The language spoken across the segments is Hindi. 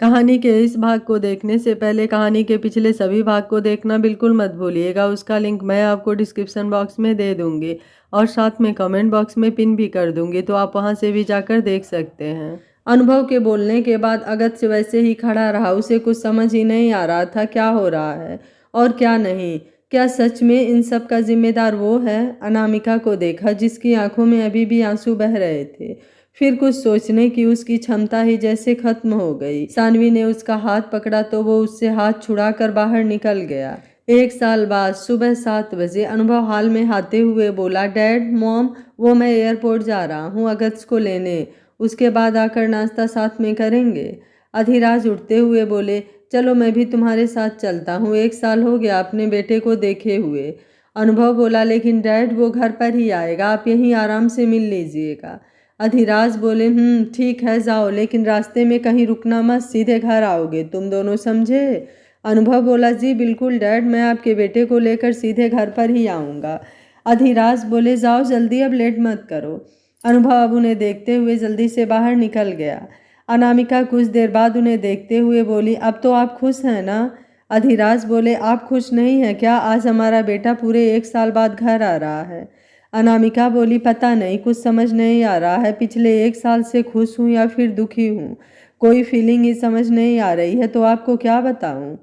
कहानी के इस भाग को देखने से पहले कहानी के पिछले सभी भाग को देखना बिल्कुल मत भूलिएगा। उसका लिंक मैं आपको डिस्क्रिप्शन बॉक्स में दे दूंगी और साथ में कमेंट बॉक्स में पिन भी कर दूंगी, तो आप वहां से भी जाकर देख सकते हैं। अनुभव के बोलने के बाद अगत्य वैसे ही खड़ा रहा। उसे कुछ समझ ही नहीं आ रहा था क्या हो रहा है और क्या नहीं। क्या सच में इन सब का जिम्मेदार वो है? अनामिका को देखा जिसकी आंखों में अभी भी आंसू बह रहे थे। फिर कुछ सोचने की उसकी क्षमता ही जैसे खत्म हो गई। सानवी ने उसका हाथ पकड़ा तो वो उससे हाथ छुड़ाकर बाहर निकल गया। 1 साल बाद सुबह 7 बजे अनुभव हाल में आते हुए बोला, डैड, मॉम, वो मैं एयरपोर्ट जा रहा हूँ अगस्त को लेने। उसके बाद आकर नाश्ता साथ में करेंगे। अधिराज उठते हुए बोले, चलो मैं भी तुम्हारे साथ चलता हूँ। 1 साल हो गया अपने बेटे को देखे हुए। अनुभव बोला, लेकिन डैड वो घर पर ही आएगा, आप यहीं आराम से मिल लीजिएगा। अधिराज बोले, ठीक है, जाओ, लेकिन रास्ते में कहीं रुकना मत, सीधे घर आओगे तुम दोनों, समझे? अनुभव बोला, जी बिल्कुल डैड, मैं आपके बेटे को लेकर सीधे घर पर ही आऊँगा। अधिराज बोले, जाओ जल्दी, अब लेट मत करो। अनुभव अब उन्हें देखते हुए जल्दी से बाहर निकल गया। अनामिका कुछ देर बाद उन्हें देखते हुए बोली, अब तो आप खुश हैं ना? अधिराज बोले, आप खुश नहीं हैं क्या? आज हमारा बेटा पूरे 1 साल बाद घर आ रहा है। अनामिका बोली, पता नहीं, कुछ समझ नहीं आ रहा है। पिछले 1 साल से खुश हूँ या फिर दुखी हूँ, कोई फीलिंग ही समझ नहीं आ रही है, तो आपको क्या बताऊँ?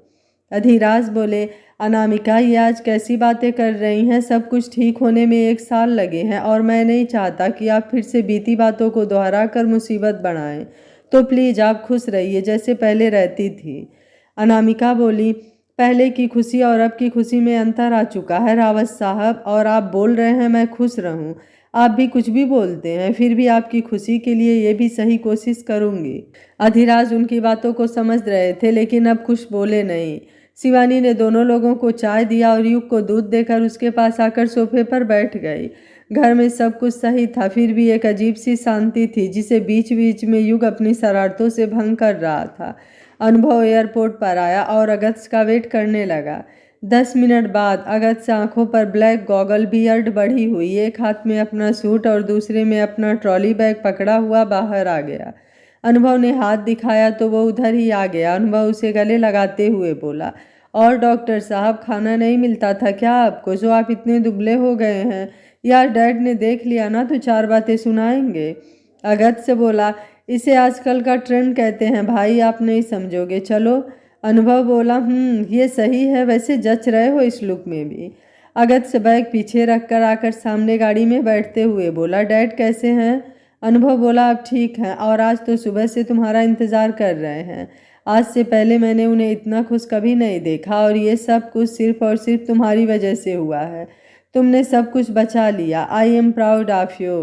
अधिराज बोले, अनामिका, ये आज कैसी बातें कर रही हैं? सब कुछ ठीक होने में 1 साल लगे हैं और मैं नहीं चाहता कि आप फिर से बीती बातों को दोहरा कर मुसीबत बढ़ाएं। तो प्लीज़ आप खुश रहिए जैसे पहले रहती थी। अनामिका बोली, पहले की खुशी और अब की खुशी में अंतर आ चुका है रावत साहब, और आप बोल रहे हैं मैं खुश रहूं। आप भी कुछ भी बोलते हैं, फिर भी आपकी खुशी के लिए ये भी सही कोशिश करूंगी। अधिराज उनकी बातों को समझ रहे थे लेकिन अब कुछ बोले नहीं। शिवानी ने दोनों लोगों को चाय दिया और युग को दूध देकर उसके पास आकर सोफे पर बैठ गई। घर में सब कुछ सही था, फिर भी एक अजीब सी शांति थी जिसे बीच बीच में युग अपनी शरारतों से भंग कर रहा था। अनुभव एयरपोर्ट पर आया और अगस्त का वेट करने लगा। 10 मिनट बाद अगस्त आंखों पर ब्लैक गॉगल, बियर्ड बढ़ी हुई, एक हाथ में अपना सूट और दूसरे में अपना ट्रॉली बैग पकड़ा हुआ बाहर आ गया। अनुभव ने हाथ दिखाया तो वो उधर ही आ गया। अनुभव उसे गले लगाते हुए बोला, और डॉक्टर साहब, खाना नहीं मिलता था क्या आपको, जो आप इतने दुबले हो गए हैं? यार, डैड ने देख लिया ना तो 4 बातें सुनाएंगे। अगस्त से बोला, इसे आजकल का ट्रेंड कहते हैं भाई, आप नहीं समझोगे, चलो। अनुभव बोला, ये सही है, वैसे जच रहे हो इस लुक में भी। अगस्त बैग पीछे रखकर आकर सामने गाड़ी में बैठते हुए बोला, डैड कैसे हैं? अनुभव बोला, अब ठीक हैं, और आज तो सुबह से तुम्हारा इंतज़ार कर रहे हैं। आज से पहले मैंने उन्हें इतना खुश कभी नहीं देखा, और ये सब कुछ सिर्फ और सिर्फ तुम्हारी वजह से हुआ है। तुमने सब कुछ बचा लिया। I am proud of you.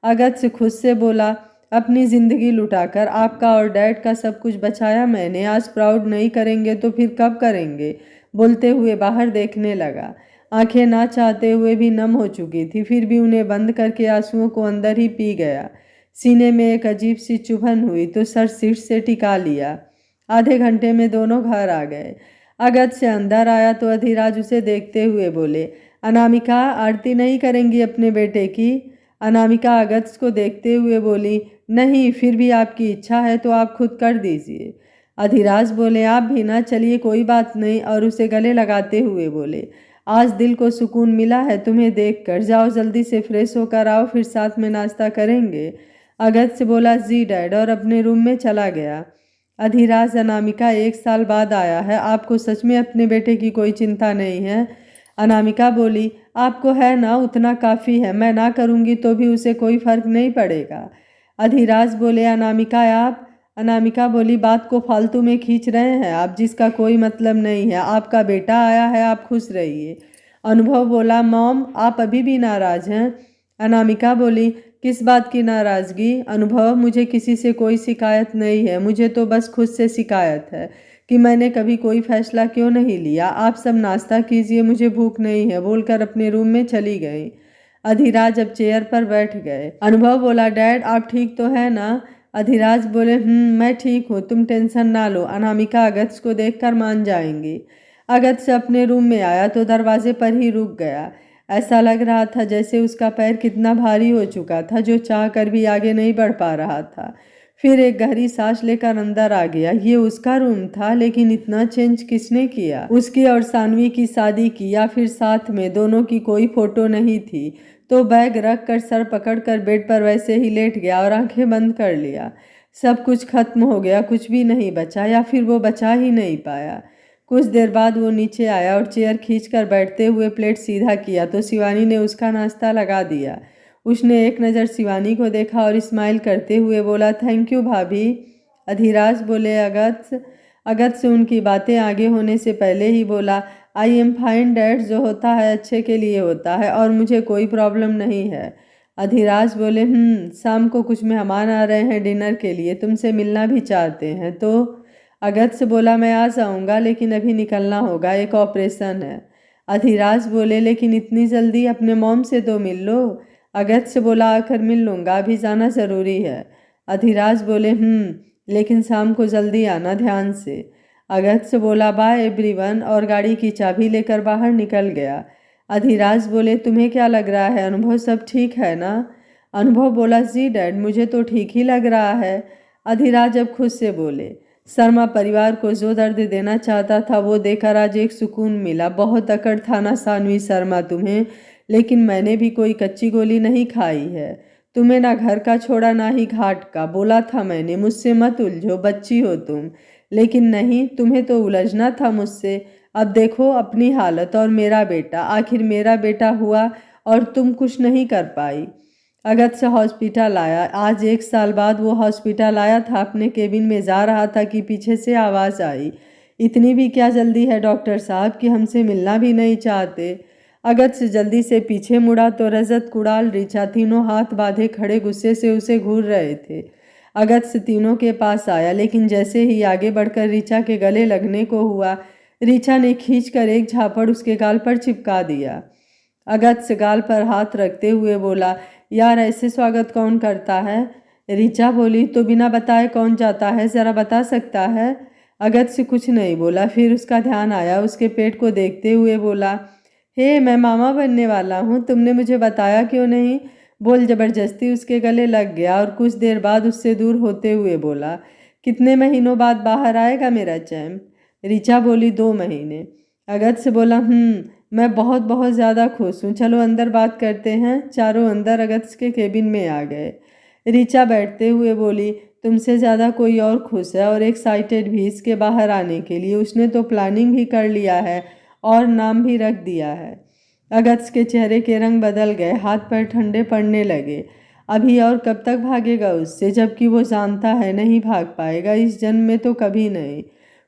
अगस्त खुद से बोला, अपनी ज़िंदगी लुटाकर आपका और डैड का सब कुछ बचाया मैंने, आज प्राउड नहीं करेंगे तो फिर कब करेंगे? बोलते हुए बाहर देखने लगा। आंखें ना चाहते हुए भी नम हो चुकी थी, फिर भी उन्हें बंद करके आंसुओं को अंदर ही पी गया। सीने में एक अजीब सी चुभन हुई तो सर सीट से टिका लिया। आधे घंटे में दोनों घर आ गए। अगस्त से अंदर आया तो अधिराज उसे देखते हुए बोले, अनामिका, आरती नहीं करेंगी अपने बेटे की? अनामिका अगस्त को देखते हुए बोली, नहीं, फिर भी आपकी इच्छा है तो आप खुद कर दीजिए। अधिराज बोले, आप भी ना, चलिए कोई बात नहीं, और उसे गले लगाते हुए बोले, आज दिल को सुकून मिला है तुम्हें देखकर, जाओ जल्दी से फ्रेश होकर आओ, फिर साथ में नाश्ता करेंगे। अगस्त बोला, जी डैड, और अपने रूम में चला गया। अधिराज, अनामिका 1 साल बाद आया है, आपको सच में अपने बेटे की कोई चिंता नहीं है? अनामिका बोली, आपको है ना, उतना काफ़ी है, मैं ना करूँगी तो भी उसे कोई फर्क नहीं पड़ेगा। अधिराज बोले, अनामिका आप? अनामिका बोली, बात को फालतू में खींच रहे हैं आप, जिसका कोई मतलब नहीं है। आपका बेटा आया है, आप खुश रहिए। अनुभव बोला, मॉम, आप अभी भी नाराज हैं? अनामिका बोली, किस बात की नाराज़गी? अनुभव, मुझे किसी से कोई शिकायत नहीं है, मुझे तो बस खुद से शिकायत है कि मैंने कभी कोई फैसला क्यों नहीं लिया। आप सब नाश्ता कीजिए, मुझे भूख नहीं है, बोलकर अपने रूम में चली गई। अधिराज अब चेयर पर बैठ गए। अनुभव बोला, डैड आप ठीक तो है ना? अधिराज बोले, मैं ठीक हूँ, तुम टेंशन ना लो। अनामिका अगस्त को देखकर मान जाएंगी। अगस्त अपने रूम में आया तो दरवाजे पर ही रुक गया। ऐसा लग रहा था जैसे उसका पैर कितना भारी हो चुका था, जो चाह कर भी आगे नहीं बढ़ पा रहा था। फिर एक गहरी सांस लेकर अंदर आ गया। ये उसका रूम था, लेकिन इतना चेंज किसने किया? उसकी और सानवी की शादी की या फिर साथ में? दोनों की कोई फोटो नहीं थी। तो बैग रख कर सर पकड़कर बेड पर वैसे ही लेट गया और आंखें बंद कर लिया। सब कुछ खत्म हो गया, कुछ भी नहीं बचा, या फिर वो बचा ही नहीं पाया। कुछ देर बाद वो नीचे आया और चेयर खींचकर बैठते हुए प्लेट सीधा किया तो शिवानी ने उसका नाश्ता लगा दिया। उसने एक नज़र शिवानी को देखा और स्माइल करते हुए बोला, थैंक यू भाभी। अधिराज बोले। अगस्त से उनकी बातें आगे होने से पहले ही बोला, आई एम फाइन डैड, जो होता है अच्छे के लिए होता है और मुझे कोई प्रॉब्लम नहीं है। अधिराज बोले, शाम को कुछ मेहमान आ रहे हैं डिनर के लिए, तुमसे मिलना भी चाहते हैं। तो अगस्त बोला, मैं आ जाऊंगा, लेकिन अभी निकलना होगा, एक ऑपरेशन है। अधिराज बोले, लेकिन इतनी जल्दी? अपने मॉम से तो मिल लो। अगस्त बोला, आकर मिल लूँगा, अभी जाना ज़रूरी है। अधिराज बोले, लेकिन शाम को जल्दी आना, ध्यान से। अगस्त बोला, बाय एवरीवन, और गाड़ी की चाबी लेकर बाहर निकल गया। अधिराज बोले, तुम्हें क्या लग रहा है, अनुभव सब ठीक है ना? अनुभव बोला, जी डैड, मुझे तो ठीक ही लग रहा है। अधिराज अब खुद से बोले, शर्मा परिवार को जो दर्द देना चाहता था वो देकर आज एक सुकून मिला। बहुत अकड़ था ना सानवी शर्मा तुम्हें, लेकिन मैंने भी कोई कच्ची गोली नहीं खाई है। तुम्हें ना घर का छोड़ा ना ही घाट का। बोला था मैंने, मुझसे मत उलझो, बच्ची हो तुम। लेकिन नहीं, तुम्हें तो उलझना था मुझसे। अब देखो अपनी हालत, और मेरा बेटा, आखिर मेरा बेटा हुआ और तुम कुछ नहीं कर पाई। अगस्त से हॉस्पिटल आया। आज 1 साल बाद वो हॉस्पिटल आया था। अपने केबिन में जा रहा था कि पीछे से आवाज़ आई, इतनी भी क्या जल्दी है डॉक्टर साहब कि हमसे मिलना भी नहीं चाहते? अगस्त जल्दी से पीछे मुड़ा तो रजत, कुणाल, ऋचा तीनों हाथ बांधे खड़े गुस्से से उसे घूर रहे थे। अगस्त तीनों के पास आया, लेकिन जैसे ही आगे बढ़कर ऋचा के गले लगने को हुआ, ऋचा ने खींचकर एक झापड़ उसके गाल पर चिपका दिया। अगस्त गाल पर हाथ रखते हुए बोला, यार ऐसे स्वागत कौन करता है? ऋचा बोली, तो बिना बताए कौन जाता है, ज़रा बता सकता है? अगस्त कुछ नहीं बोला। फिर उसका ध्यान आया, उसके पेट को देखते हुए बोला, हे मैं मामा बनने वाला हूँ, तुमने मुझे बताया क्यों नहीं? बोल जबरदस्ती उसके गले लग गया और कुछ देर बाद उससे दूर होते हुए बोला, कितने महीनों बाद बाहर आएगा मेरा चैम्प? ऋचा बोली, 2 महीने। अगस्त बोला, मैं बहुत बहुत ज़्यादा खुश हूँ, चलो अंदर बात करते हैं। चारों अंदर अगस्त के केबिन में आ गए। ऋचा बैठते हुए बोली, तुमसे ज़्यादा कोई और खुश है और एक्साइटेड भी इसके बाहर आने के लिए। उसने तो प्लानिंग भी कर लिया है और नाम भी रख दिया है। अगस्त के चेहरे के रंग बदल गए, हाथ पैर ठंडे पड़ने लगे। अभी और कब तक भागेगा उससे, जबकि वो जानता है नहीं भाग पाएगा, इस जन्म में तो कभी नहीं।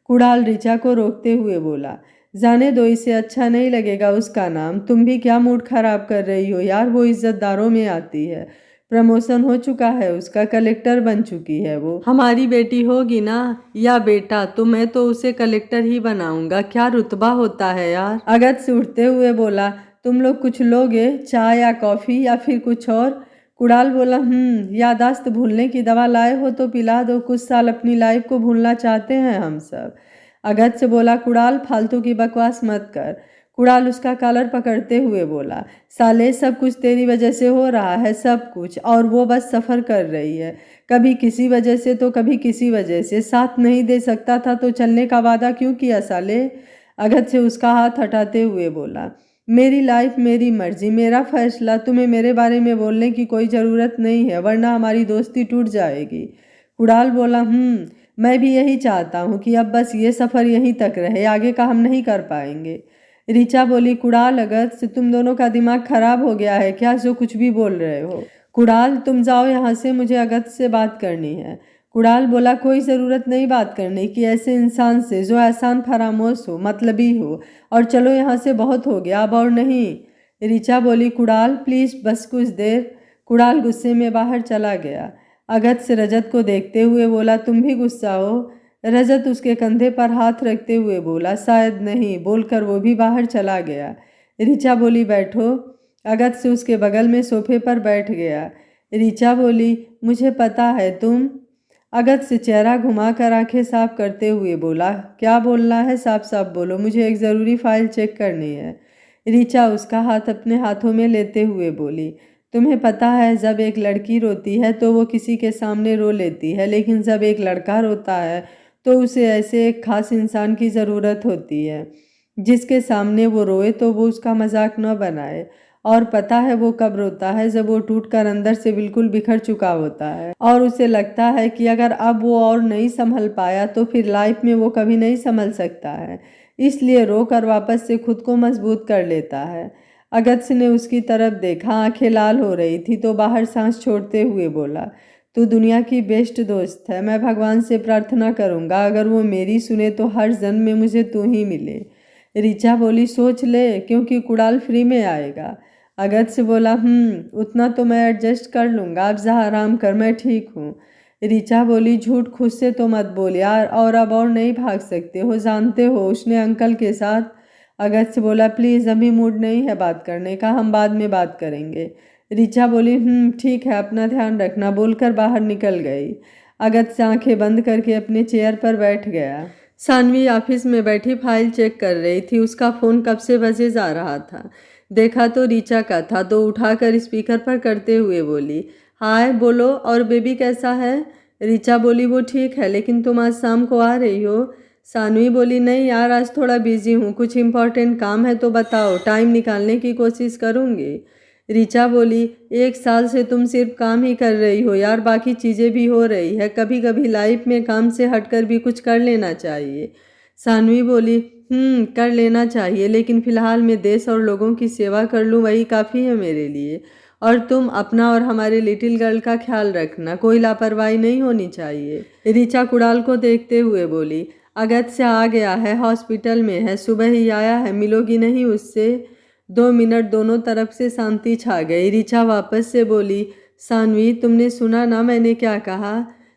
कुणाल ऋचा को रोकते हुए बोला, जाने दो, इसे अच्छा नहीं लगेगा उसका नाम। तुम भी क्या मूड खराब कर रही हो यार, वो इज्जतदारों में आती है, प्रमोशन हो चुका है उसका, कलेक्टर बन चुकी है वो। हमारी बेटी होगी ना या बेटा, तो मैं तो उसे कलेक्टर ही बनाऊंगा। क्या रुतबा होता है यार। अगस्त उठते हुए बोला, तुम लोग कुछ लोगे, चाय या कॉफ़ी या फिर कुछ और? कुणाल बोला, यादाश्त भूलने की दवा लाए हो तो पिला दो, कुछ साल अपनी लाइफ को भूलना चाहते हैं हम सब। अगस्त से बोला, कुणाल फालतू की बकवास मत कर। कुणाल उसका कॉलर पकड़ते हुए बोला, साले सब कुछ तेरी वजह से हो रहा है, सब कुछ, और वो बस सफ़र कर रही है, कभी किसी वजह से तो कभी किसी वजह से। साथ नहीं दे सकता था तो चलने का वादा क्यों किया साले? अगस्त से उसका हाथ हटाते हुए बोला, मेरी लाइफ मेरी मर्जी, मेरा फैसला, तुम्हें मेरे बारे में बोलने की कोई ज़रूरत नहीं है, वरना हमारी दोस्ती टूट जाएगी। कुणाल बोला, मैं भी यही चाहता हूँ कि अब बस ये सफ़र यहीं तक रहे, आगे का हम नहीं कर पाएंगे। ऋचा बोली, कुणाल अगस्त, तुम दोनों का दिमाग खराब हो गया है क्या, जो कुछ भी बोल रहे हो? कुणाल, तुम जाओ यहाँ से, मुझे अगस्त से बात करनी है। कुणाल बोला, कोई ज़रूरत नहीं बात करने की ऐसे इंसान से जो एहसान फरामोश हो, मतलबी हो, और चलो यहाँ से बहुत हो गया, अब और नहीं। ऋचा बोली, कुणाल प्लीज़ बस कुछ देर। कुणाल गुस्से में बाहर चला गया। अगस्त रजत को देखते हुए बोला, तुम भी गुस्सा हो? रजत उसके कंधे पर हाथ रखते हुए बोला, शायद नहीं, बोलकर वो भी बाहर चला गया। ऋचा बोली, बैठो। अगस्त उसके बगल में सोफे पर बैठ गया। ऋचा बोली, मुझे पता है तुम। अगस्त चेहरा घुमाकर आंखें साफ करते हुए बोला, क्या बोलना है, साफ साफ बोलो, मुझे एक ज़रूरी फाइल चेक करनी है। ऋचा उसका हाथ अपने हाथों में लेते हुए बोली, तुम्हें पता है जब एक लड़की रोती है तो वो किसी के सामने रो लेती है, लेकिन जब एक लड़का रोता है तो उसे ऐसे एक खास इंसान की ज़रूरत होती है जिसके सामने वो रोए तो वो उसका मजाक न बनाए। और पता है वो कब रोता है? जब वो टूटकर अंदर से बिल्कुल बिखर चुका होता है और उसे लगता है कि अगर अब वो और नहीं संभल पाया तो फिर लाइफ में वो कभी नहीं संभल सकता है। इसलिए रोकर वापस से खुद को मजबूत कर लेता है। अगत्य ने उसकी तरफ देखा, आंखें लाल हो रही थी तो बाहर सांस छोड़ते हुए बोला, तू दुनिया की बेस्ट दोस्त है। मैं भगवान से प्रार्थना करूंगा अगर वो मेरी सुने तो हर जन्म में मुझे तू ही मिले। ऋचा बोली, सोच ले, क्योंकि कुणाल फ्री में आएगा। अगत्य बोला, उतना तो मैं एडजस्ट कर लूंगा, आप जहाँ आराम कर, मैं ठीक हूँ। ऋचा बोली, झूठ खुद से तो मत बोल यार, और अब और नहीं भाग सकते हो, जानते हो उसने अंकल के साथ। अगत्य बोला, प्लीज़ अभी मूड नहीं है बात करने का, हम बाद में बात करेंगे। ऋचा बोली, ठीक है, अपना ध्यान रखना, बोलकर बाहर निकल गई। अगत्य आंखें बंद करके अपने चेयर पर बैठ गया। सानवी ऑफिस में बैठी फाइल चेक कर रही थी। उसका फ़ोन कब से बजे जा रहा था। देखा तो ऋचा का था, तो उठाकर स्पीकर पर करते हुए बोली, हाय बोलो, और बेबी कैसा है? ऋचा बोली, वो ठीक है, लेकिन तुम आज शाम को आ रही हो? सानवी बोली, नहीं यार, आज थोड़ा बिजी हूँ, कुछ इम्पोर्टेंट काम है तो बताओ, टाइम निकालने की कोशिश करूँगी। ऋचा बोली, 1 साल से तुम सिर्फ काम ही कर रही हो यार, बाकी चीज़ें भी हो रही है, कभी कभी लाइफ में काम से हटकर भी कुछ कर लेना चाहिए। सानवी बोली, कर लेना चाहिए, लेकिन फिलहाल मैं देश और लोगों की सेवा कर लूँ, वही काफ़ी है मेरे लिए। और तुम अपना और हमारे लिटिल गर्ल का ख्याल रखना, कोई लापरवाही नहीं होनी चाहिए। ऋचा कुणाल को देखते हुए बोली, अगत्य आ गया है, हॉस्पिटल में है, सुबह ही आया है, मिलोगी नहीं उससे? 2 मिनट दोनों तरफ से शांति छा गई। ऋचा वापस से बोली, सानवी तुमने सुना ना मैंने क्या कहा?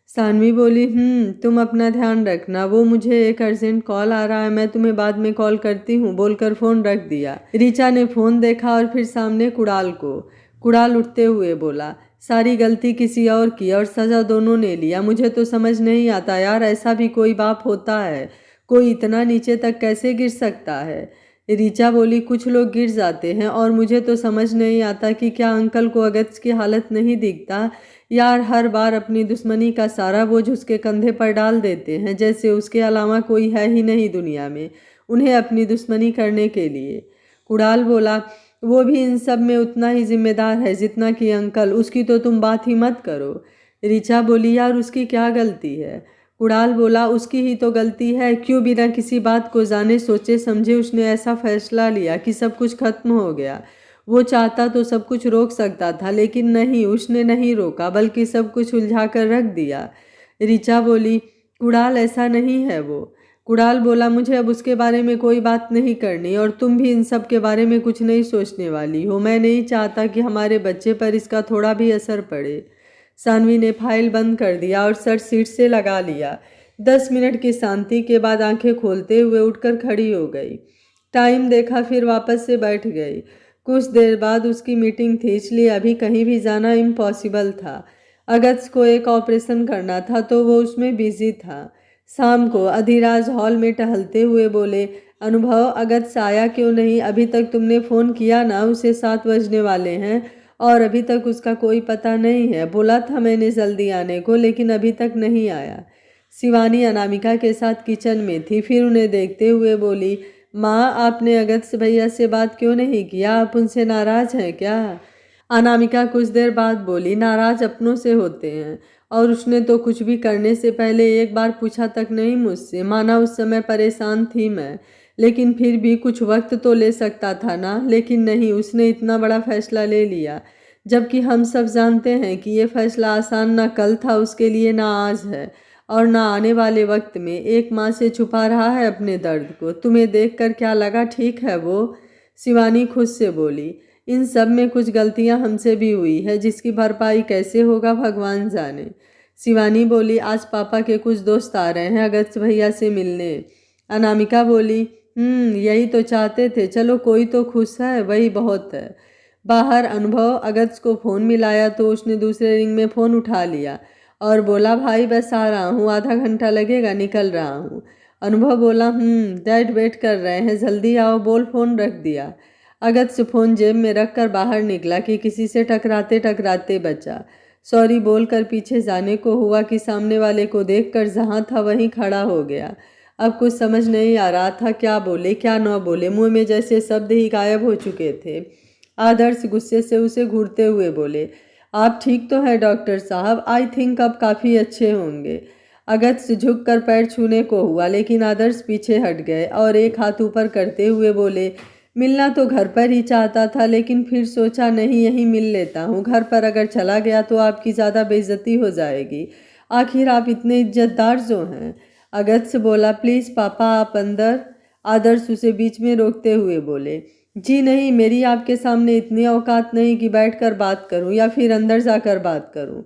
सानवी बोली, तुम अपना ध्यान रखना, वो मुझे एक अर्जेंट कॉल आ रहा है, मैं तुम्हें बाद में कॉल करती हूँ, बोलकर फ़ोन रख दिया। ऋचा ने फ़ोन देखा और फिर सामने कुणाल को। कुणाल उठते हुए बोला, सारी गलती किसी और की और सज़ा दोनों ने लिया। मुझे तो समझ नहीं आता यार, ऐसा भी कोई बाप होता है? कोई इतना नीचे तक कैसे गिर सकता है? ऋचा बोली, कुछ लोग गिर जाते हैं, और मुझे तो समझ नहीं आता कि क्या अंकल को अगत्य की हालत नहीं दिखता यार, हर बार अपनी दुश्मनी का सारा बोझ उसके कंधे पर डाल देते हैं, जैसे उसके अलावा कोई है ही नहीं दुनिया में उन्हें अपनी दुश्मनी करने के लिए। कुणाल बोला, वो भी इन सब में उतना ही जिम्मेदार है जितना कि अंकल, उसकी तो तुम बात ही मत करो। ऋचा बोली, यार उसकी क्या गलती है? कुणाल बोला, उसकी ही तो गलती है, क्यों बिना किसी बात को जाने सोचे समझे उसने ऐसा फैसला लिया कि सब कुछ खत्म हो गया। वो चाहता तो सब कुछ रोक सकता था, लेकिन नहीं, उसने नहीं रोका, बल्कि सब कुछ उलझा कर रख दिया। ऋचा बोली, कुणाल ऐसा नहीं है वो। कुणाल बोला, मुझे अब उसके बारे में कोई बात नहीं करनी, और तुम भी इन सब के बारे में कुछ नहीं सोचने वाली हो। मैं नहीं चाहता कि हमारे बच्चे पर इसका थोड़ा भी असर पड़े। सानवी ने फाइल बंद कर दिया और सर सीट से लगा लिया। 10 मिनट की शांति के बाद आंखें खोलते हुए उठकर खड़ी हो गई। टाइम देखा, फिर वापस से बैठ गई। कुछ देर बाद उसकी मीटिंग थी, इसलिए अभी कहीं भी जाना इम्पॉसिबल था। अगस्त को एक ऑपरेशन करना था तो वो उसमें बिजी था। शाम को अधिराज हॉल में टहलते हुए बोले, अनुभव, अगस्त आया क्यों नहीं? अभी तक तुमने फ़ोन किया ना, उसे 7 बजने वाले हैं और अभी तक उसका कोई पता नहीं है। बोला था मैंने जल्दी आने को, लेकिन अभी तक नहीं आया। शिवानी अनामिका के साथ किचन में थी, फिर उन्हें देखते हुए बोली, माँ, आपने अगस्त भैया से बात क्यों नहीं किया? आप उनसे नाराज हैं क्या? अनामिका कुछ देर बाद बोली, नाराज अपनों से होते हैं, और उसने तो कुछ भी करने से पहले एक बार पूछा तक नहीं मुझसे। माना उस समय परेशान थी मैं, लेकिन फिर भी कुछ वक्त तो ले सकता था ना। लेकिन नहीं, उसने इतना बड़ा फैसला ले लिया, जबकि हम सब जानते हैं कि ये फैसला आसान ना कल था उसके लिए, ना आज है, और ना आने वाले वक्त में। एक माँ से छुपा रहा है अपने दर्द को। तुम्हें देखकर क्या लगा ठीक है वो? शिवानी खुद से बोली, इन सब में कुछ गलतियां हमसे भी हुई है, जिसकी भरपाई कैसे होगा भगवान जाने। शिवानी बोली, आज पापा के कुछ दोस्त आ रहे हैं अगस्त भैया से मिलने। अनामिका बोली, यही तो चाहते थे, चलो कोई तो खुश है, वही बहुत है। बाहर अनुभव अगस्त को फ़ोन मिलाया तो उसने दूसरे रिंग में फ़ोन उठा लिया और बोला, भाई बस आ रहा हूँ, आधा घंटा लगेगा, निकल रहा हूँ। अनुभव बोला, डैड वेट कर रहे हैं, जल्दी आओ, बोल फ़ोन रख दिया। अगत्य फ़ोन जेब में रखकर बाहर निकला कि किसी से टकराते टकराते बचा। सॉरी बोलकर पीछे जाने को हुआ कि सामने वाले को देखकर जहाँ था वहीं खड़ा हो गया। अब कुछ समझ नहीं आ रहा था क्या बोले क्या न बोले, मुंह में जैसे शब्द ही गायब हो चुके थे। आदर्श गुस्से से उसे घूरते हुए बोले, आप ठीक तो हैं डॉक्टर साहब? आई थिंक अब काफ़ी अच्छे होंगे। अगत्य झुककर पैर छूने को हुआ, लेकिन आदर्श पीछे हट गए और एक हाथ ऊपर करते हुए बोले, मिलना तो घर पर ही चाहता था, लेकिन फिर सोचा नहीं यहीं मिल लेता हूँ। घर पर अगर चला गया तो आपकी ज़्यादा बेइज्जती हो जाएगी। आखिर आप इतने इज्जतदार जो हैं। अगत्य बोला, प्लीज़ पापा आप अंदर। आदर्श उसे बीच में रोकते हुए बोले, जी नहीं, मेरी आपके सामने इतनी औकात नहीं कि बैठकर बात करूं या फिर अंदर जाकर बात करूं।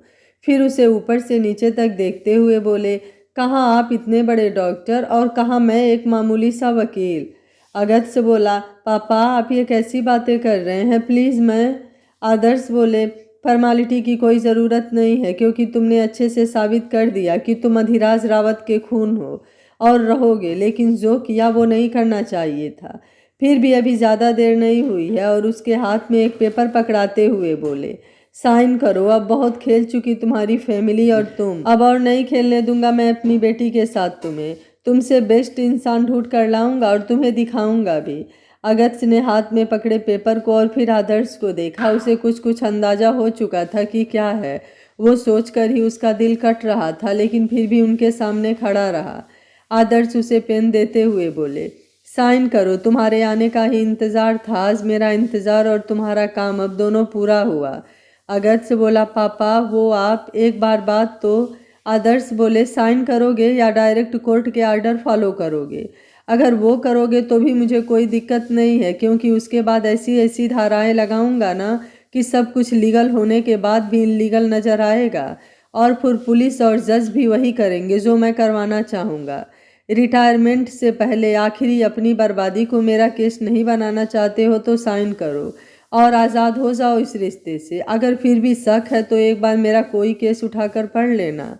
फिर उसे ऊपर से नीचे तक देखते हुए बोले, कहाँ आप इतने बड़े डॉक्टर और कहाँ मैं एक मामूली सा वकील। अगत्य बोला, पापा आप ये कैसी बातें कर रहे हैं, प्लीज़ मैं। आदर्श बोले, फॉर्मेलिटी की कोई ज़रूरत नहीं है, क्योंकि तुमने अच्छे से साबित कर दिया कि तुम अधिराज रावत के खून हो और रहोगे, लेकिन जो किया वो नहीं करना चाहिए था। फिर भी अभी ज़्यादा देर नहीं हुई है। और उसके हाथ में एक पेपर पकड़ाते हुए बोले, साइन करो, अब बहुत खेल चुकी तुम्हारी फैमिली और तुम, अब और नहीं खेलने दूंगा मैं अपनी बेटी के साथ तुम्हें। तुमसे बेस्ट इंसान ढूंढ कर लाऊंगा और तुम्हें दिखाऊंगा भी। अगत्य ने हाथ में पकड़े पेपर को और फिर आदर्श को देखा। उसे कुछ कुछ अंदाजा हो चुका था कि क्या है, वो सोचकर ही उसका दिल कट रहा था, लेकिन फिर भी उनके सामने खड़ा रहा। आदर्श उसे पेन देते हुए बोले, साइन करो, तुम्हारे आने का ही इंतज़ार था। आज मेरा इंतज़ार और तुम्हारा काम अब दोनों पूरा हुआ। अगत्य बोला, पापा वो आप एक बार बात तो। आदर्श बोले, साइन करोगे या डायरेक्ट कोर्ट के ऑर्डर फॉलो करोगे? अगर वो करोगे तो भी मुझे कोई दिक्कत नहीं है, क्योंकि उसके बाद ऐसी ऐसी धाराएं लगाऊंगा ना कि सब कुछ लीगल होने के बाद भी इनलीगल नज़र आएगा। और फिर पुलिस और जज भी वही करेंगे जो मैं करवाना चाहूँगा। रिटायरमेंट से पहले आखिरी अपनी बर्बादी को मेरा केस नहीं बनाना चाहते हो तो साइन करो और आज़ाद हो जाओ इस रिश्ते से। अगर फिर भी शक है तो एक बार मेरा कोई केस उठाकर पढ़ लेना।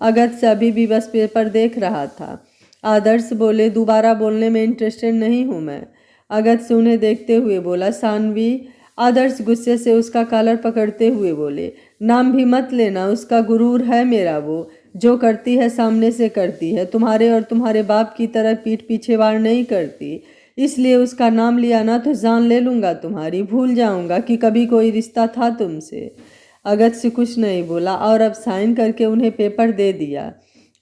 अगत्य अभी भी बस पेपर देख रहा था। आदर्श बोले, दोबारा बोलने में इंटरेस्टेड नहीं हूँ मैं। अगत्य उन्हें देखते हुए बोला, सानवी। आदर्श गुस्से से उसका कॉलर पकड़ते हुए बोले, नाम भी मत लेना, उसका गुरूर है मेरा, वो जो करती है सामने से करती है, तुम्हारे और तुम्हारे बाप की तरह पीठ पीछे वार नहीं करती। इसलिए उसका नाम लिया ना तो जान ले लूँगा तुम्हारी, भूल जाऊँगा कि कभी कोई रिश्ता था तुमसे। अगत्य कुछ नहीं बोला और अब साइन करके उन्हें पेपर दे दिया।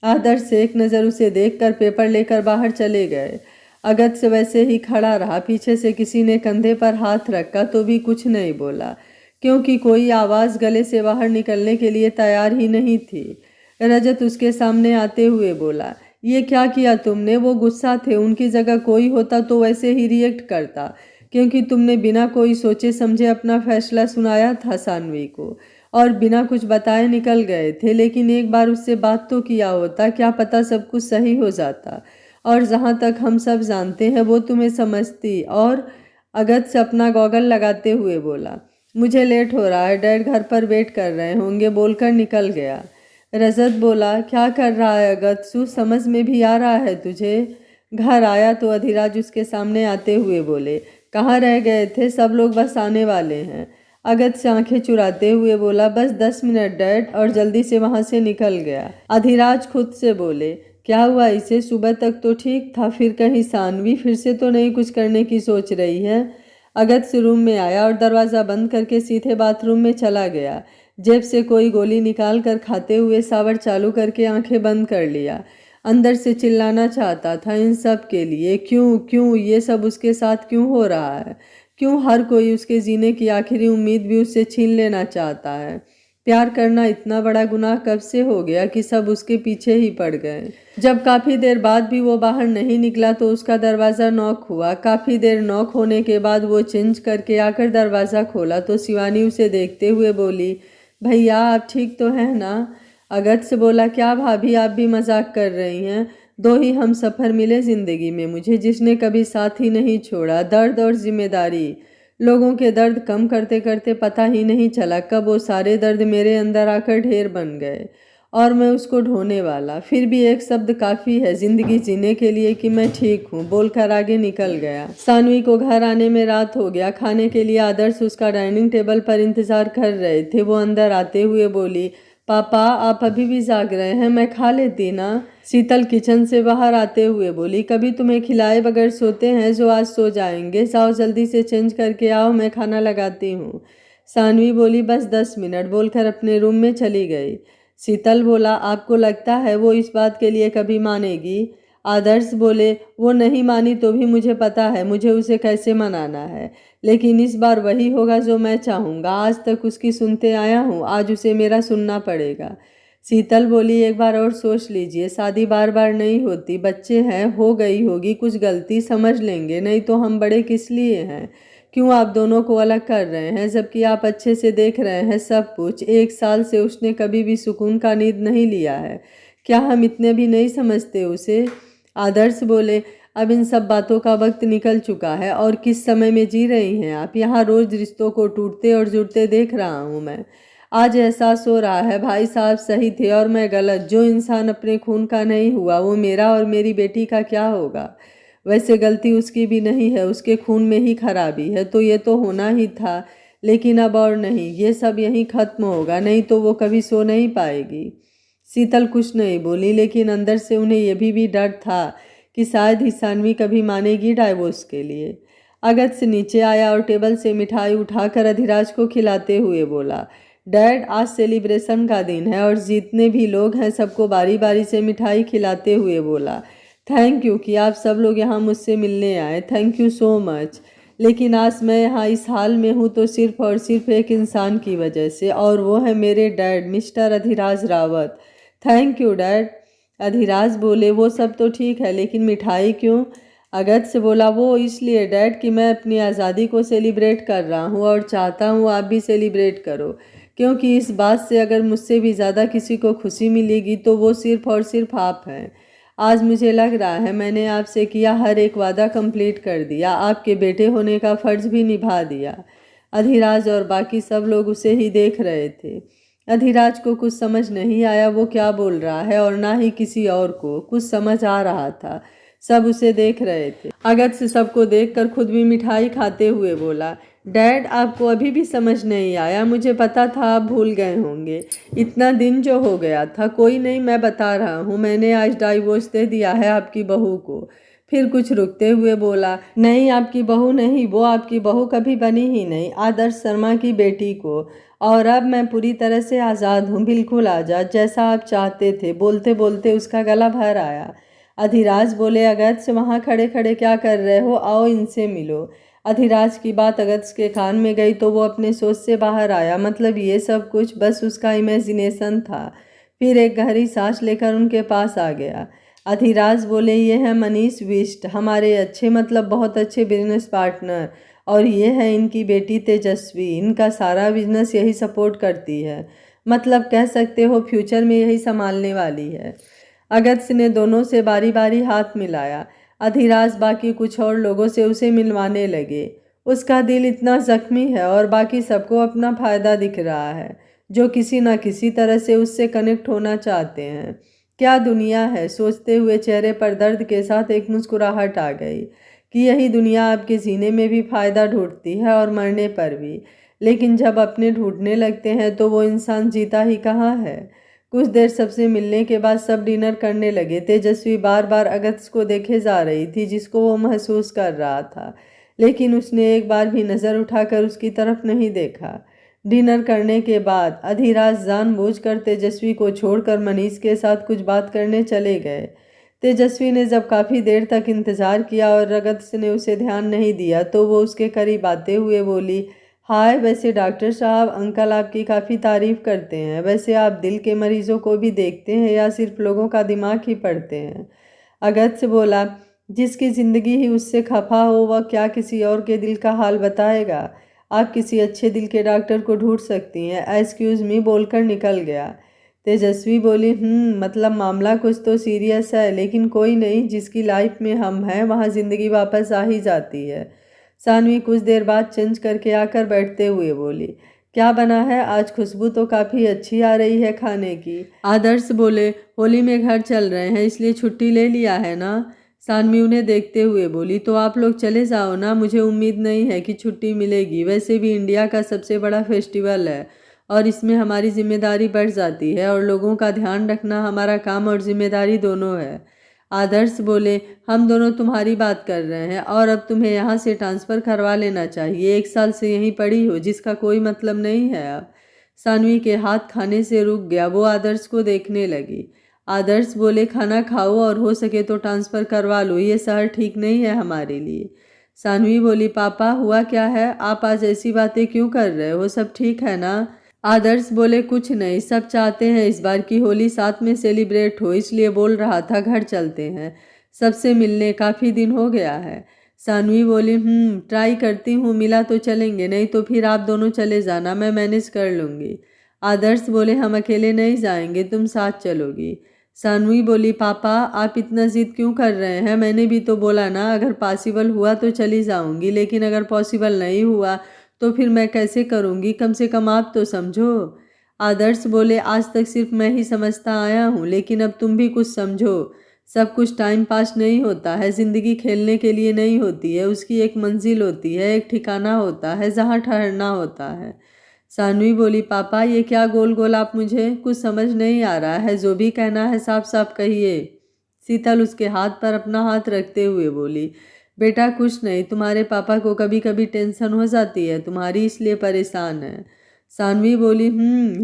आदर्श से एक नज़र उसे देखकर पेपर लेकर बाहर चले गए। अगत्य वैसे ही खड़ा रहा। पीछे से किसी ने कंधे पर हाथ रखा तो भी कुछ नहीं बोला, क्योंकि कोई आवाज़ गले से बाहर निकलने के लिए तैयार ही नहीं थी। रजत उसके सामने आते हुए बोला, ये क्या किया तुमने? वो गुस्सा थे, उनकी जगह कोई होता तो वैसे ही रिएक्ट करता, क्योंकि तुमने बिना कोई सोचे समझे अपना फैसला सुनाया था सानवी को और बिना कुछ बताए निकल गए थे। लेकिन एक बार उससे बात तो किया होता, क्या पता सब कुछ सही हो जाता। और जहाँ तक हम सब जानते हैं वो तुम्हें समझती। और अगत्य अपना गॉगल लगाते हुए बोला, मुझे लेट हो रहा है, डैड घर पर वेट कर रहे होंगे, बोलकर निकल गया। रजत बोला, क्या कर रहा है अगत्य, समझ में भी आ रहा है तुझे? घर आया तो अधिराज उसके सामने आते हुए बोले, कहाँ रह गए थे, सब लोग बस आने वाले हैं। अगत्य आंखें चुराते हुए बोला, बस 10 मिनट डैड, और जल्दी से वहां से निकल गया। अधिराज खुद से बोले, क्या हुआ इसे, सुबह तक तो ठीक था, फिर कहीं सानवी फिर से तो नहीं कुछ करने की सोच रही है? अगत्य रूम में आया और दरवाज़ा बंद करके सीधे बाथरूम में चला गया। जेब से कोई गोली निकाल कर खाते हुए शावर चालू करके आंखें बंद कर लिया। अंदर से चिल्लाना चाहता था इन सब के लिए, क्यों क्यों ये सब उसके साथ क्यों हो रहा है? क्यों हर कोई उसके जीने की आखिरी उम्मीद भी उससे छीन लेना चाहता है? प्यार करना इतना बड़ा गुनाह कब से हो गया कि सब उसके पीछे ही पड़ गए? जब काफ़ी देर बाद भी वो बाहर नहीं निकला तो उसका दरवाज़ा नॉक हुआ। काफ़ी देर नॉक होने के बाद वो चेंज करके आकर दरवाज़ा खोला तो शिवानी उसे देखते हुए बोली, भैया आप ठीक तो हैं ना? अगत्य बोला, क्या भाभी आप भी मजाक कर रही हैं? दो ही हम सफ़र मिले ज़िंदगी में मुझे, जिसने कभी साथ ही नहीं छोड़ा। दर्द और जिम्मेदारी, लोगों के दर्द कम करते करते पता ही नहीं चला कब वो सारे दर्द मेरे अंदर आकर ढेर बन गए। और मैं उसको ढोने वाला। फिर भी एक शब्द काफ़ी है ज़िंदगी जीने के लिए कि मैं ठीक हूँ, बोलकर आगे निकल गया। सानवी को घर आने में रात हो गया। खाने के लिए आदर्श उसका डाइनिंग टेबल पर इंतज़ार कर रहे थे। वो अंदर आते हुए बोली, पापा आप अभी भी जाग रहे हैं, मैं खा लेती ना। शीतल किचन से बाहर आते हुए बोली, कभी तुम्हें खिलाए बगैर सोते हैं जो आज सो जाएंगे। जाओ जल्दी से चेंज करके आओ, मैं खाना लगाती हूँ। सानवी बोली, बस 10 मिनट, बोलकर अपने रूम में चली गई। शीतल बोला, आपको लगता है वो इस बात के लिए कभी मानेगी? आदर्श बोले, वो नहीं मानी तो भी मुझे पता है मुझे उसे कैसे मनाना है, लेकिन इस बार वही होगा जो मैं चाहूँगा। आज तक उसकी सुनते आया हूँ, आज उसे मेरा सुनना पड़ेगा। शीतल बोली, एक बार और सोच लीजिए, शादी बार बार नहीं होती, बच्चे हैं, हो गई होगी कुछ गलती, समझ लेंगे, नहीं तो हम बड़े किस लिए हैं? क्यों आप दोनों को अलग कर रहे हैं, जबकि आप अच्छे से देख रहे हैं सब कुछ। 1 साल से उसने कभी भी सुकून का नींद नहीं लिया है। क्या हम इतने भी नहीं समझते उसे? आदर्श बोले, अब इन सब बातों का वक्त निकल चुका है। और किस समय में जी रही हैं आप? यहाँ रोज रिश्तों को टूटते और जुड़ते देख रहा हूँ मैं। आज एहसास हो रहा है भाई साहब सही थे और मैं गलत। जो इंसान अपने खून का नहीं हुआ वो मेरा और मेरी बेटी का क्या होगा? वैसे गलती उसकी भी नहीं है, उसके खून में ही खराबी है, तो ये तो होना ही था। लेकिन अब और नहीं, ये सब यहीं खत्म होगा, नहीं तो वो कभी सो नहीं पाएगी। शीतल कुछ नहीं बोली, लेकिन अंदर से उन्हें यह भी डर था कि शायद ही सानवी कभी मानेगी डाइवोर्स के लिए। अगस्त नीचे आया और टेबल से मिठाई उठाकर अधिराज को खिलाते हुए बोला, डैड आज सेलिब्रेशन का दिन है और जितने भी लोग हैं सबको बारी बारी से मिठाई खिलाते हुए बोला, थैंक यू कि आप सब लोग यहाँ मुझसे मिलने आए, थैंक यू सो मच। लेकिन आज मैं यहाँ इस हाल में हूँ तो सिर्फ और सिर्फ एक इंसान की वजह से, और वो है मेरे dad mister Adhiraj Rawat. Thank you dad. Adhiraj बोले, वो सब तो ठीक है, लेकिन मिठाई क्यों? अगस्त से बोला, वो इसलिए डैड कि मैं अपनी आज़ादी को सेलिब्रेट कर रहा हूँ और चाहता हूँ आप भी सेलिब्रेट करो, क्योंकि इस बात से अगर मुझसे भी ज़्यादा किसी को खुशी मिलेगी तो वो सिर्फ और सिर्फ आप हैं। आज मुझे लग रहा है मैंने आपसे किया हर एक वादा कंप्लीट कर दिया, आपके बेटे होने का फ़र्ज भी निभा दिया। अधिराज और बाकी सब लोग उसे ही देख रहे थे। अधिराज को कुछ समझ नहीं आया वो क्या बोल रहा है, और ना ही किसी और को कुछ समझ आ रहा था। सब उसे देख रहे थे। अगस्त सबको देखकर खुद भी मिठाई खाते हुए बोला, डैड आपको अभी भी समझ नहीं आया? मुझे पता था आप भूल गए होंगे, इतना दिन जो हो गया था। कोई नहीं, मैं बता रहा हूँ, मैंने आज डाइवोर्स दे दिया है आपकी बहू को। फिर कुछ रुकते हुए बोला, नहीं आपकी बहू नहीं, वो आपकी बहू कभी बनी ही नहीं, आदर्श शर्मा की बेटी को। और अब मैं पूरी तरह से आज़ाद हूँ, बिल्कुल आज़ाद, जैसा आप चाहते थे। बोलते बोलते उसका गला भर आया। अधिराज बोले, अगस्त वहाँ खड़े खड़े क्या कर रहे हो, आओ इनसे मिलो। अधिराज की बात अगस्त के कान में गई तो वो अपने सोच से बाहर आया। मतलब ये सब कुछ बस उसका इमेजिनेशन था। फिर एक गहरी सांस लेकर उनके पास आ गया। अधिराज बोले, ये है मनीष बिष्ट, हमारे अच्छे मतलब बहुत अच्छे बिजनेस पार्टनर, और ये है इनकी बेटी तेजस्वी, इनका सारा बिजनेस यही सपोर्ट करती है। मतलब कह सकते हो फ्यूचर में यही संभालने वाली है। अगस्त ने दोनों से बारी बारी हाथ मिलाया। अधिराज बाकी कुछ और लोगों से उसे मिलवाने लगे। उसका दिल इतना जख्मी है और बाकी सबको अपना फायदा दिख रहा है, जो किसी न किसी तरह से उससे कनेक्ट होना चाहते हैं। क्या दुनिया है, सोचते हुए चेहरे पर दर्द के साथ एक मुस्कुराहट आ गई कि यही दुनिया आपके जीने में भी फायदा ढूंढती है और मरने पर भी। लेकिन जब अपने ढूंढने लगते हैं तो वो इंसान जीता ही कहाँ है। कुछ देर सबसे मिलने के बाद सब डिनर करने लगे। तेजस्वी बार बार अगस्त को देखे जा रही थी, जिसको वो महसूस कर रहा था, लेकिन उसने एक बार भी नज़र उठाकर उसकी तरफ नहीं देखा। डिनर करने के बाद अधिराज जानबूझकर तेजस्वी को छोड़कर मनीष के साथ कुछ बात करने चले गए। तेजस्वी ने जब काफ़ी देर तक इंतज़ार किया और अगस्त ने उसे ध्यान नहीं दिया तो वो उसके करीब आते हुए बोली, हाय, वैसे डॉक्टर साहब अंकल आपकी काफ़ी तारीफ़ करते हैं। वैसे आप दिल के मरीजों को भी देखते हैं या सिर्फ लोगों का दिमाग ही पढ़ते हैं? अगस्त बोला, जिसकी ज़िंदगी ही उससे खफा हो वह क्या किसी और के दिल का हाल बताएगा? आप किसी अच्छे दिल के डॉक्टर को ढूंढ सकती हैं। एक्सक्यूज़ मी बोलकर निकल गया। तेजस्वी बोली, मतलब मामला कुछ तो सीरियस है, लेकिन कोई नहीं, जिसकी लाइफ में हम हैं वहाँ ज़िंदगी वापस आ ही जाती है। सानवी कुछ देर बाद चेंज करके आकर बैठते हुए बोली, क्या बना है आज? खुशबू तो काफ़ी अच्छी आ रही है खाने की। आदर्श बोले, होली में घर चल रहे हैं इसलिए छुट्टी ले लिया है ना? सानवी उन्हें देखते हुए बोली, तो आप लोग चले जाओ ना, मुझे उम्मीद नहीं है कि छुट्टी मिलेगी। वैसे भी इंडिया का सबसे बड़ा फेस्टिवल है और इसमें हमारी जिम्मेदारी बढ़ जाती है और लोगों का ध्यान रखना हमारा काम और जिम्मेदारी दोनों है। आदर्श बोले, हम दोनों तुम्हारी बात कर रहे हैं और अब तुम्हें यहाँ से ट्रांसफ़र करवा लेना चाहिए। 1 साल से यहीं पड़ी हो जिसका कोई मतलब नहीं है अब। सानवी के हाथ खाने से रुक गया, वो आदर्श को देखने लगी। आदर्श बोले, खाना खाओ और हो सके तो ट्रांसफ़र करवा लो, ये शहर ठीक नहीं है हमारे लिए। सानवी बोली, पापा हुआ क्या है? आप आज ऐसी बातें क्यों कर रहे हो? सब ठीक है ना? आदर्श बोले, कुछ नहीं, सब चाहते हैं इस बार की होली साथ में सेलिब्रेट हो, इसलिए बोल रहा था घर चलते हैं, सबसे मिलने काफ़ी दिन हो गया है। सानवी बोली, ट्राई करती हूँ, मिला तो चलेंगे, नहीं तो फिर आप दोनों चले जाना, मैं मैनेज कर लूँगी। आदर्श बोले, हम अकेले नहीं जाएंगे, तुम साथ चलोगी। सानवी बोली, पापा आप इतना जिद क्यों कर रहे हैं? मैंने भी तो बोला ना, अगर पॉसिबल हुआ तो चली जाऊँगी, लेकिन अगर पॉसिबल नहीं हुआ तो फिर मैं कैसे करूँगी? कम से कम आप तो समझो। आदर्श बोले, आज तक सिर्फ मैं ही समझता आया हूँ, लेकिन अब तुम भी कुछ समझो। सब कुछ टाइम पास नहीं होता है, ज़िंदगी खेलने के लिए नहीं होती है, उसकी एक मंजिल होती है, एक ठिकाना होता है जहाँ ठहरना होता है। सानवी बोली, पापा ये क्या गोल गोल आप, मुझे कुछ समझ नहीं आ रहा है, जो भी कहना है साफ साफ कहिए। शीतल उसके हाथ पर अपना हाथ रखते हुए बोली, बेटा कुछ नहीं, तुम्हारे पापा को कभी कभी टेंशन हो जाती है तुम्हारी, इसलिए परेशान है। सानवी बोली,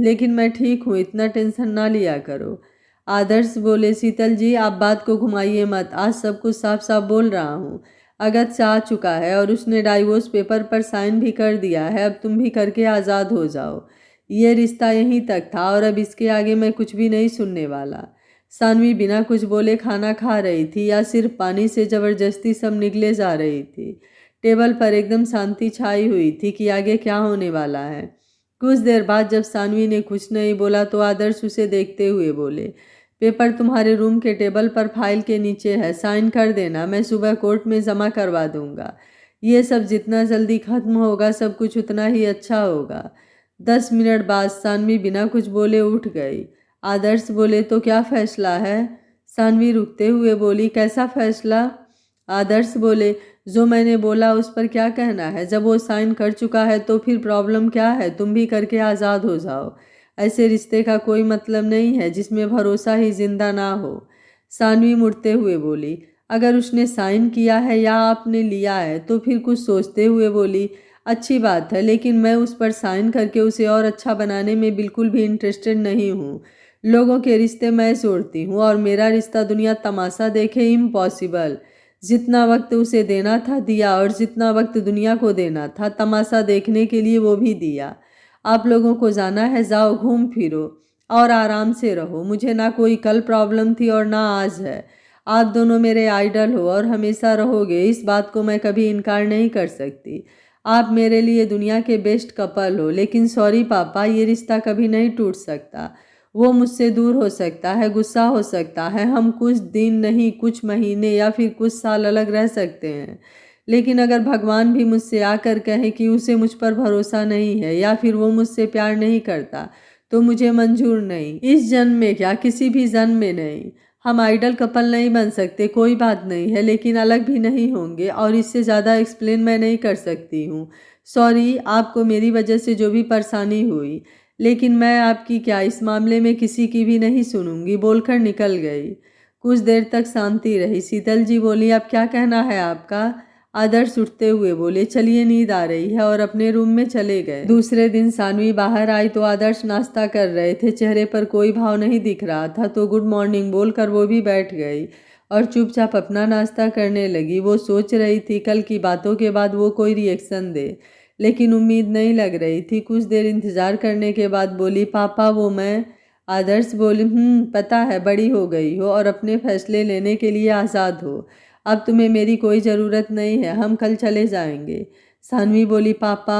लेकिन मैं ठीक हूँ, इतना टेंशन ना लिया करो। आदर्श बोले, शीतल जी आप बात को घुमाइए मत, आज सब कुछ साफ साफ बोल रहा हूँ। अगस्त से आ चुका है और उसने डाइवोर्स पेपर पर साइन भी कर दिया है, अब तुम भी करके आज़ाद हो जाओ। ये रिश्ता यहीं तक था और अब इसके आगे मैं कुछ भी नहीं सुनने वाला। सानवी बिना कुछ बोले खाना खा रही थी या सिर्फ पानी से जबरदस्ती सब निगले जा रही थी। टेबल पर एकदम शांति छाई हुई थी कि आगे क्या होने वाला है। कुछ देर बाद जब सानवी ने कुछ नहीं बोला तो आदर्श उसे देखते हुए बोले, पेपर तुम्हारे रूम के टेबल पर फाइल के नीचे है, साइन कर देना, मैं सुबह कोर्ट में जमा करवा दूंगा। ये सब जितना जल्दी खत्म होगा सब कुछ उतना ही अच्छा होगा। 10 मिनट बाद सानवी बिना कुछ बोले उठ गई। आदर्श बोले, तो क्या फैसला है? सानवी रुकते हुए बोली, कैसा फैसला? आदर्श बोले, जो मैंने बोला उस पर क्या कहना है? जब वो साइन कर चुका है तो फिर प्रॉब्लम क्या है? तुम भी करके आज़ाद हो जाओ। ऐसे रिश्ते का कोई मतलब नहीं है जिसमें भरोसा ही जिंदा ना हो। सानवी मुड़ते हुए बोली, अगर उसने साइन किया है या आपने लिया है तो फिर कुछ सोचते हुए बोली, अच्छी बात है, लेकिन मैं उस पर साइन करके उसे और अच्छा बनाने में बिल्कुल भी इंटरेस्टेड नहीं हूँ। लोगों के रिश्ते मैं जोड़ती हूँ और मेरा रिश्ता दुनिया तमाशा देखे, इम्पॉसिबल। जितना वक्त उसे देना था दिया और जितना वक्त दुनिया को देना था तमाशा देखने के लिए वो भी दिया। आप लोगों को जाना है, जाओ, घूम फिरो और आराम से रहो। मुझे ना कोई कल प्रॉब्लम थी और ना आज है। आप दोनों मेरे आइडल हो और हमेशा रहोगे, इस बात को मैं कभी इनकार नहीं कर सकती। आप मेरे लिए दुनिया के बेस्ट कपल हो, लेकिन सॉरी पापा, ये रिश्ता कभी नहीं टूट सकता। वो मुझसे दूर हो सकता है, गुस्सा हो सकता है, हम कुछ दिन नहीं, कुछ महीने या फिर कुछ साल अलग रह सकते हैं, लेकिन अगर भगवान भी मुझसे आकर कहे कि उसे मुझ पर भरोसा नहीं है या फिर वो मुझसे प्यार नहीं करता तो मुझे मंजूर नहीं। इस जन्म में क्या, किसी भी जन्म में नहीं। हम आइडल कपल नहीं बन सकते, कोई बात नहीं है, लेकिन अलग भी नहीं होंगे और इससे ज़्यादा एक्सप्लेन मैं नहीं कर सकती हूँ। सॉरी, आपको मेरी वजह से जो भी परेशानी हुई, लेकिन मैं आपकी क्या, इस मामले में किसी की भी नहीं सुनूंगी, बोलकर निकल गई। कुछ देर तक शांति रही। शीतल जी बोली, अब क्या कहना है आपका? आदर्श उठते हुए बोले, चलिए नींद आ रही है, और अपने रूम में चले गए। दूसरे दिन सानवी बाहर आई तो आदर्श नाश्ता कर रहे थे, चेहरे पर कोई भाव नहीं दिख रहा था, तो गुड मॉर्निंग बोलकर वो भी बैठ गई और चुपचाप अपना नाश्ता करने लगी। वो सोच रही थी कल की बातों के बाद वो कोई रिएक्शन दे, लेकिन उम्मीद नहीं लग रही थी। कुछ देर इंतजार करने के बाद बोली, पापा वो मैं। आदर्श बोली, पता है, बड़ी हो गई हो और अपने फैसले लेने के लिए आज़ाद हो, अब तुम्हें मेरी कोई ज़रूरत नहीं है, हम कल चले जाएंगे। सानवी बोली, पापा।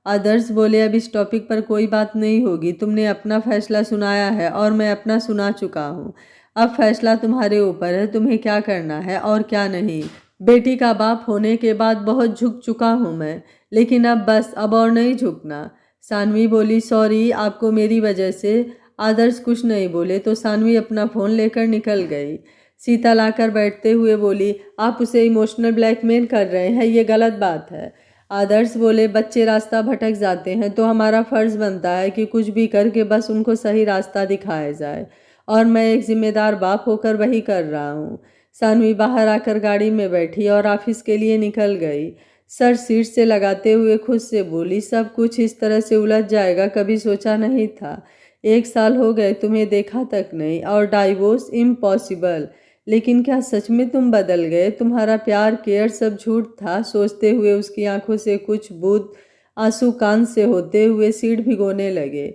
आदर्श बोले, अब इस टॉपिक पर कोई बात नहीं होगी, तुमने अपना फैसला सुनाया है और मैं अपना सुना चुका हूँ। अब फैसला तुम्हारे ऊपर है, तुम्हें क्या करना है और क्या नहीं। बेटी का बाप होने के बाद बहुत झुक चुका हूँ मैं, लेकिन अब बस, अब और नहीं झुकना। सानवी बोली, सॉरी, आपको मेरी वजह से। आदर्श कुछ नहीं बोले तो सानवी अपना फ़ोन लेकर निकल गई। सीता लाकर बैठते हुए बोली, आप उसे इमोशनल ब्लैकमेल कर रहे हैं, ये गलत बात है। आदर्श बोले, बच्चे रास्ता भटक जाते हैं तो हमारा फ़र्ज़ बनता है कि कुछ भी करके बस उनको सही रास्ता दिखाया जाए, और मैं एक जिम्मेदार बाप होकर वही कर रहा हूँ। सानवी बाहर आकर गाड़ी में बैठी और ऑफिस के लिए निकल गई। सर सीट से लगाते हुए खुद से बोली, सब कुछ इस तरह से उलझ जाएगा कभी सोचा नहीं था। 1 साल हो गए तुम्हें देखा तक नहीं, और डाइवोर्स इम्पॉसिबल। लेकिन क्या सच में तुम बदल गए? तुम्हारा प्यार केयर सब झूठ था? सोचते हुए उसकी आंखों से कुछ बूंद आंसू कान से होते हुए सीट भिगोने लगे।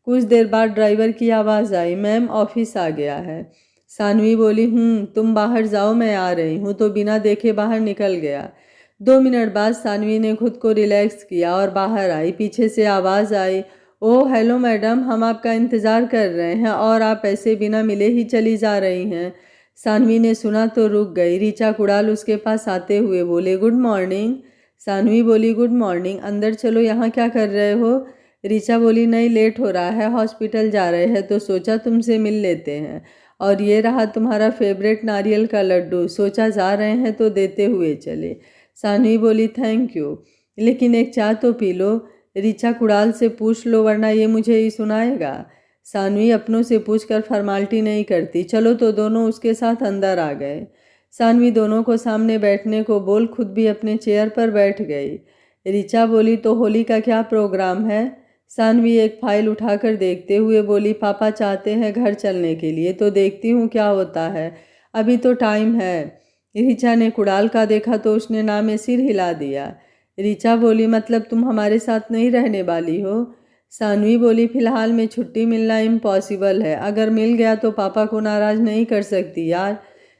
कुछ देर बाद ड्राइवर की आवाज़ आई, मैम ऑफिस आ गया है। सानवी बोली, तुम बाहर जाओ, मैं आ रही हूँ, तो बिना देखे बाहर निकल गया। 2 मिनट बाद सानवी ने खुद को रिलैक्स किया और बाहर आई। पीछे से आवाज़ आई, ओह हेलो मैडम, हम आपका इंतज़ार कर रहे हैं और आप ऐसे बिना मिले ही चली जा रही हैं। सानवी ने सुना तो रुक गई। ऋचा कुणाल उसके पास आते हुए बोले, गुड मॉर्निंग। सानवी बोली, गुड मॉर्निंग, अंदर चलो, यहाँ क्या कर रहे हो? ऋचा बोली, नहीं लेट हो रहा है, हॉस्पिटल जा रहे हैं तो सोचा तुमसे मिल लेते हैं, और ये रहा तुम्हारा फेवरेट नारियल का लड्डू, सोचा जा रहे हैं तो देते हुए चले। सानवी बोली, थैंक यू, लेकिन एक चाय तो पी लो। ऋचा कुणाल से पूछ लो, वरना ये मुझे ही सुनाएगा। सानवी अपनों से पूछकर फॉर्मालिटी नहीं करती। चलो, तो दोनों उसके साथ अंदर आ गए। सानवी दोनों को सामने बैठने को बोल खुद भी अपने चेयर पर बैठ गई। ऋचा बोली, तो होली का क्या प्रोग्राम है? सानवी एक फाइल उठाकर देखते हुए बोली, पापा चाहते हैं घर चलने के लिए, तो देखती हूँ क्या होता है, अभी तो टाइम है। ऋचा ने कुणाल का देखा तो उसने ना में सिर हिला दिया। ऋचा बोली, मतलब तुम हमारे साथ नहीं रहने वाली हो? सानवी बोली, फिलहाल में छुट्टी मिलना इम्पॉसिबल है, अगर मिल गया तो पापा को नाराज़ नहीं कर सकती यार।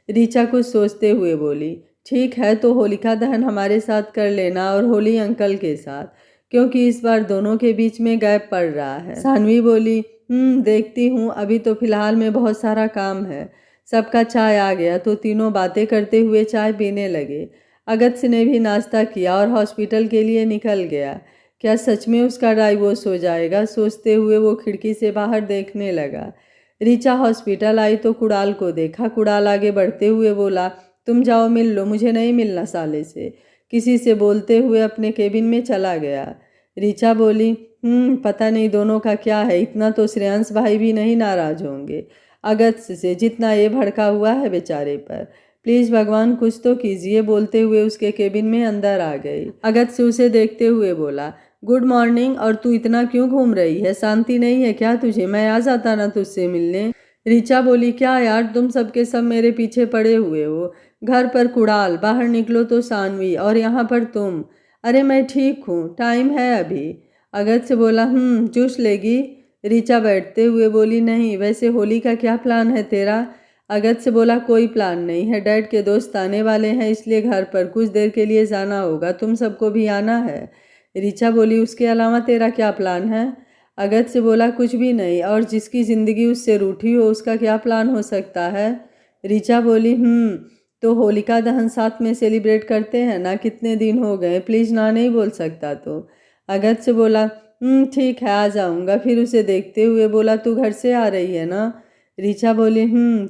ऋचा कुछ सोचते हुए बोली, ठीक है, तो होलिका दहन हमारे साथ कर लेना और होली अंकल के साथ, क्योंकि इस बार दोनों के बीच में गैप पड़ रहा है। सानवी बोली, देखती हूँ, अभी तो फिलहाल में बहुत सारा काम है। सबका चाय आ गया तो तीनों बातें करते हुए चाय पीने लगे। अगत्य ने भी नाश्ता किया और हॉस्पिटल के लिए निकल गया। क्या सच में उसका डाइवोर्स हो जाएगा? सोचते हुए वो खिड़की से बाहर देखने लगा। ऋचा हॉस्पिटल आई तो कुणाल को देखा। कुणाल आगे बढ़ते हुए बोला, तुम जाओ मिल लो, मुझे नहीं मिलना साले से। किसी से बोलते हुए अपने केबिन में चला गया। ऋचा बोली, पता नहीं दोनों का क्या है, इतना तो श्रेयांश भाई भी नहीं नाराज होंगे अगत्य से जितना ये भड़का हुआ है बेचारे पर। प्लीज़ भगवान कुछ तो कीजिए, बोलते हुए उसके केबिन में अंदर आ गई। अगत्य उसे देखते हुए बोला, गुड मॉर्निंग, और तू इतना क्यों घूम रही है? शांति नहीं है क्या तुझे? मैं आ जाता ना तुझसे मिलने। ऋचा बोली, क्या यार, तुम सबके सब मेरे पीछे पड़े हुए हो। घर पर कुणाल, बाहर निकलो तो सानवी, और यहाँ पर तुम। अरे मैं ठीक हूँ, टाइम है अभी। अगत्य बोला, जूस लेगी? ऋचा बैठते हुए बोली, नहीं, वैसे होली का क्या प्लान है तेरा? अगत्य से बोला, कोई प्लान नहीं है, डैड के दोस्त आने वाले हैं, इसलिए घर पर कुछ देर के लिए जाना होगा, तुम सबको भी आना है। ऋचा बोली, उसके अलावा तेरा क्या प्लान है? अगत्य से बोला, कुछ भी नहीं, और जिसकी ज़िंदगी उससे रूठी हो उसका क्या प्लान हो सकता है? ऋचा बोली, तो होलिका दहन साथ में सेलिब्रेट करते हैं ना, कितने दिन हो गए, प्लीज़ ना नहीं बोल सकता तो। अगत्य से बोला, ठीक है, आ जाऊँगा। फिर उसे देखते हुए बोला, तू घर से आ रही है ना? ऋचा बोली,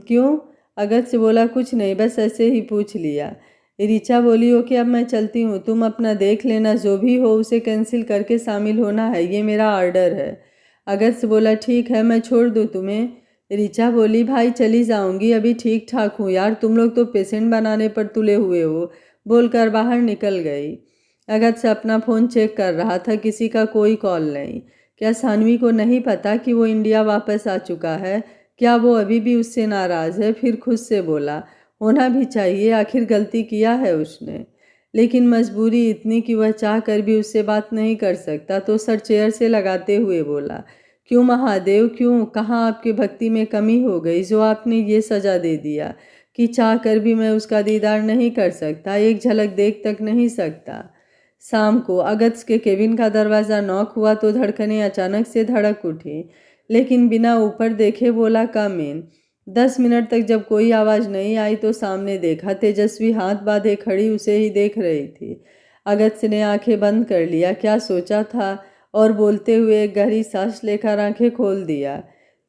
क्यों? अगत्य से बोला, कुछ नहीं, बस ऐसे ही पूछ लिया। ऋचा बोली, ओके, अब मैं चलती हूँ, तुम अपना देख लेना, जो भी हो उसे कैंसिल करके शामिल होना है, ये मेरा ऑर्डर है। अगत्य से बोला, ठीक है, मैं छोड़ दूँ तुम्हें? ऋचा बोली, भाई चली जाऊँगी, अभी ठीक ठाक हूँ यार, तुम लोग तो पेशेंट बनाने पर तुले हुए हो, बोलकर बाहर निकल गई। अगत्य से अपना फ़ोन चेक कर रहा था, किसी का कोई कॉल नहीं। क्या सानवी को नहीं पता कि वो इंडिया वापस आ चुका है? क्या वो अभी भी उससे नाराज़ है? फिर खुद से बोला, होना भी चाहिए, आखिर गलती किया है उसने। लेकिन मजबूरी इतनी कि वह चाह कर भी उससे बात नहीं कर सकता, तो सर चेयर से लगाते हुए बोला, क्यों महादेव, क्यों? कहाँ आपकी भक्ति में कमी हो गई जो आपने ये सज़ा दे दिया कि चाह कर भी मैं उसका दीदार नहीं कर सकता, एक झलक देख तक नहीं सकता। शाम को अगत्य के केबिन का दरवाज़ा नॉक हुआ तो धड़कनें अचानक से धड़क उठी, लेकिन बिना ऊपर देखे बोला, कम इन। 10 मिनट तक जब कोई आवाज़ नहीं आई तो सामने देखा, तेजस्वी हाथ बांधे खड़ी उसे ही देख रही थी। अगत्य ने आंखें बंद कर लिया। क्या सोचा था और बोलते हुए एक गहरी सांस लेकर आंखें खोल दिया।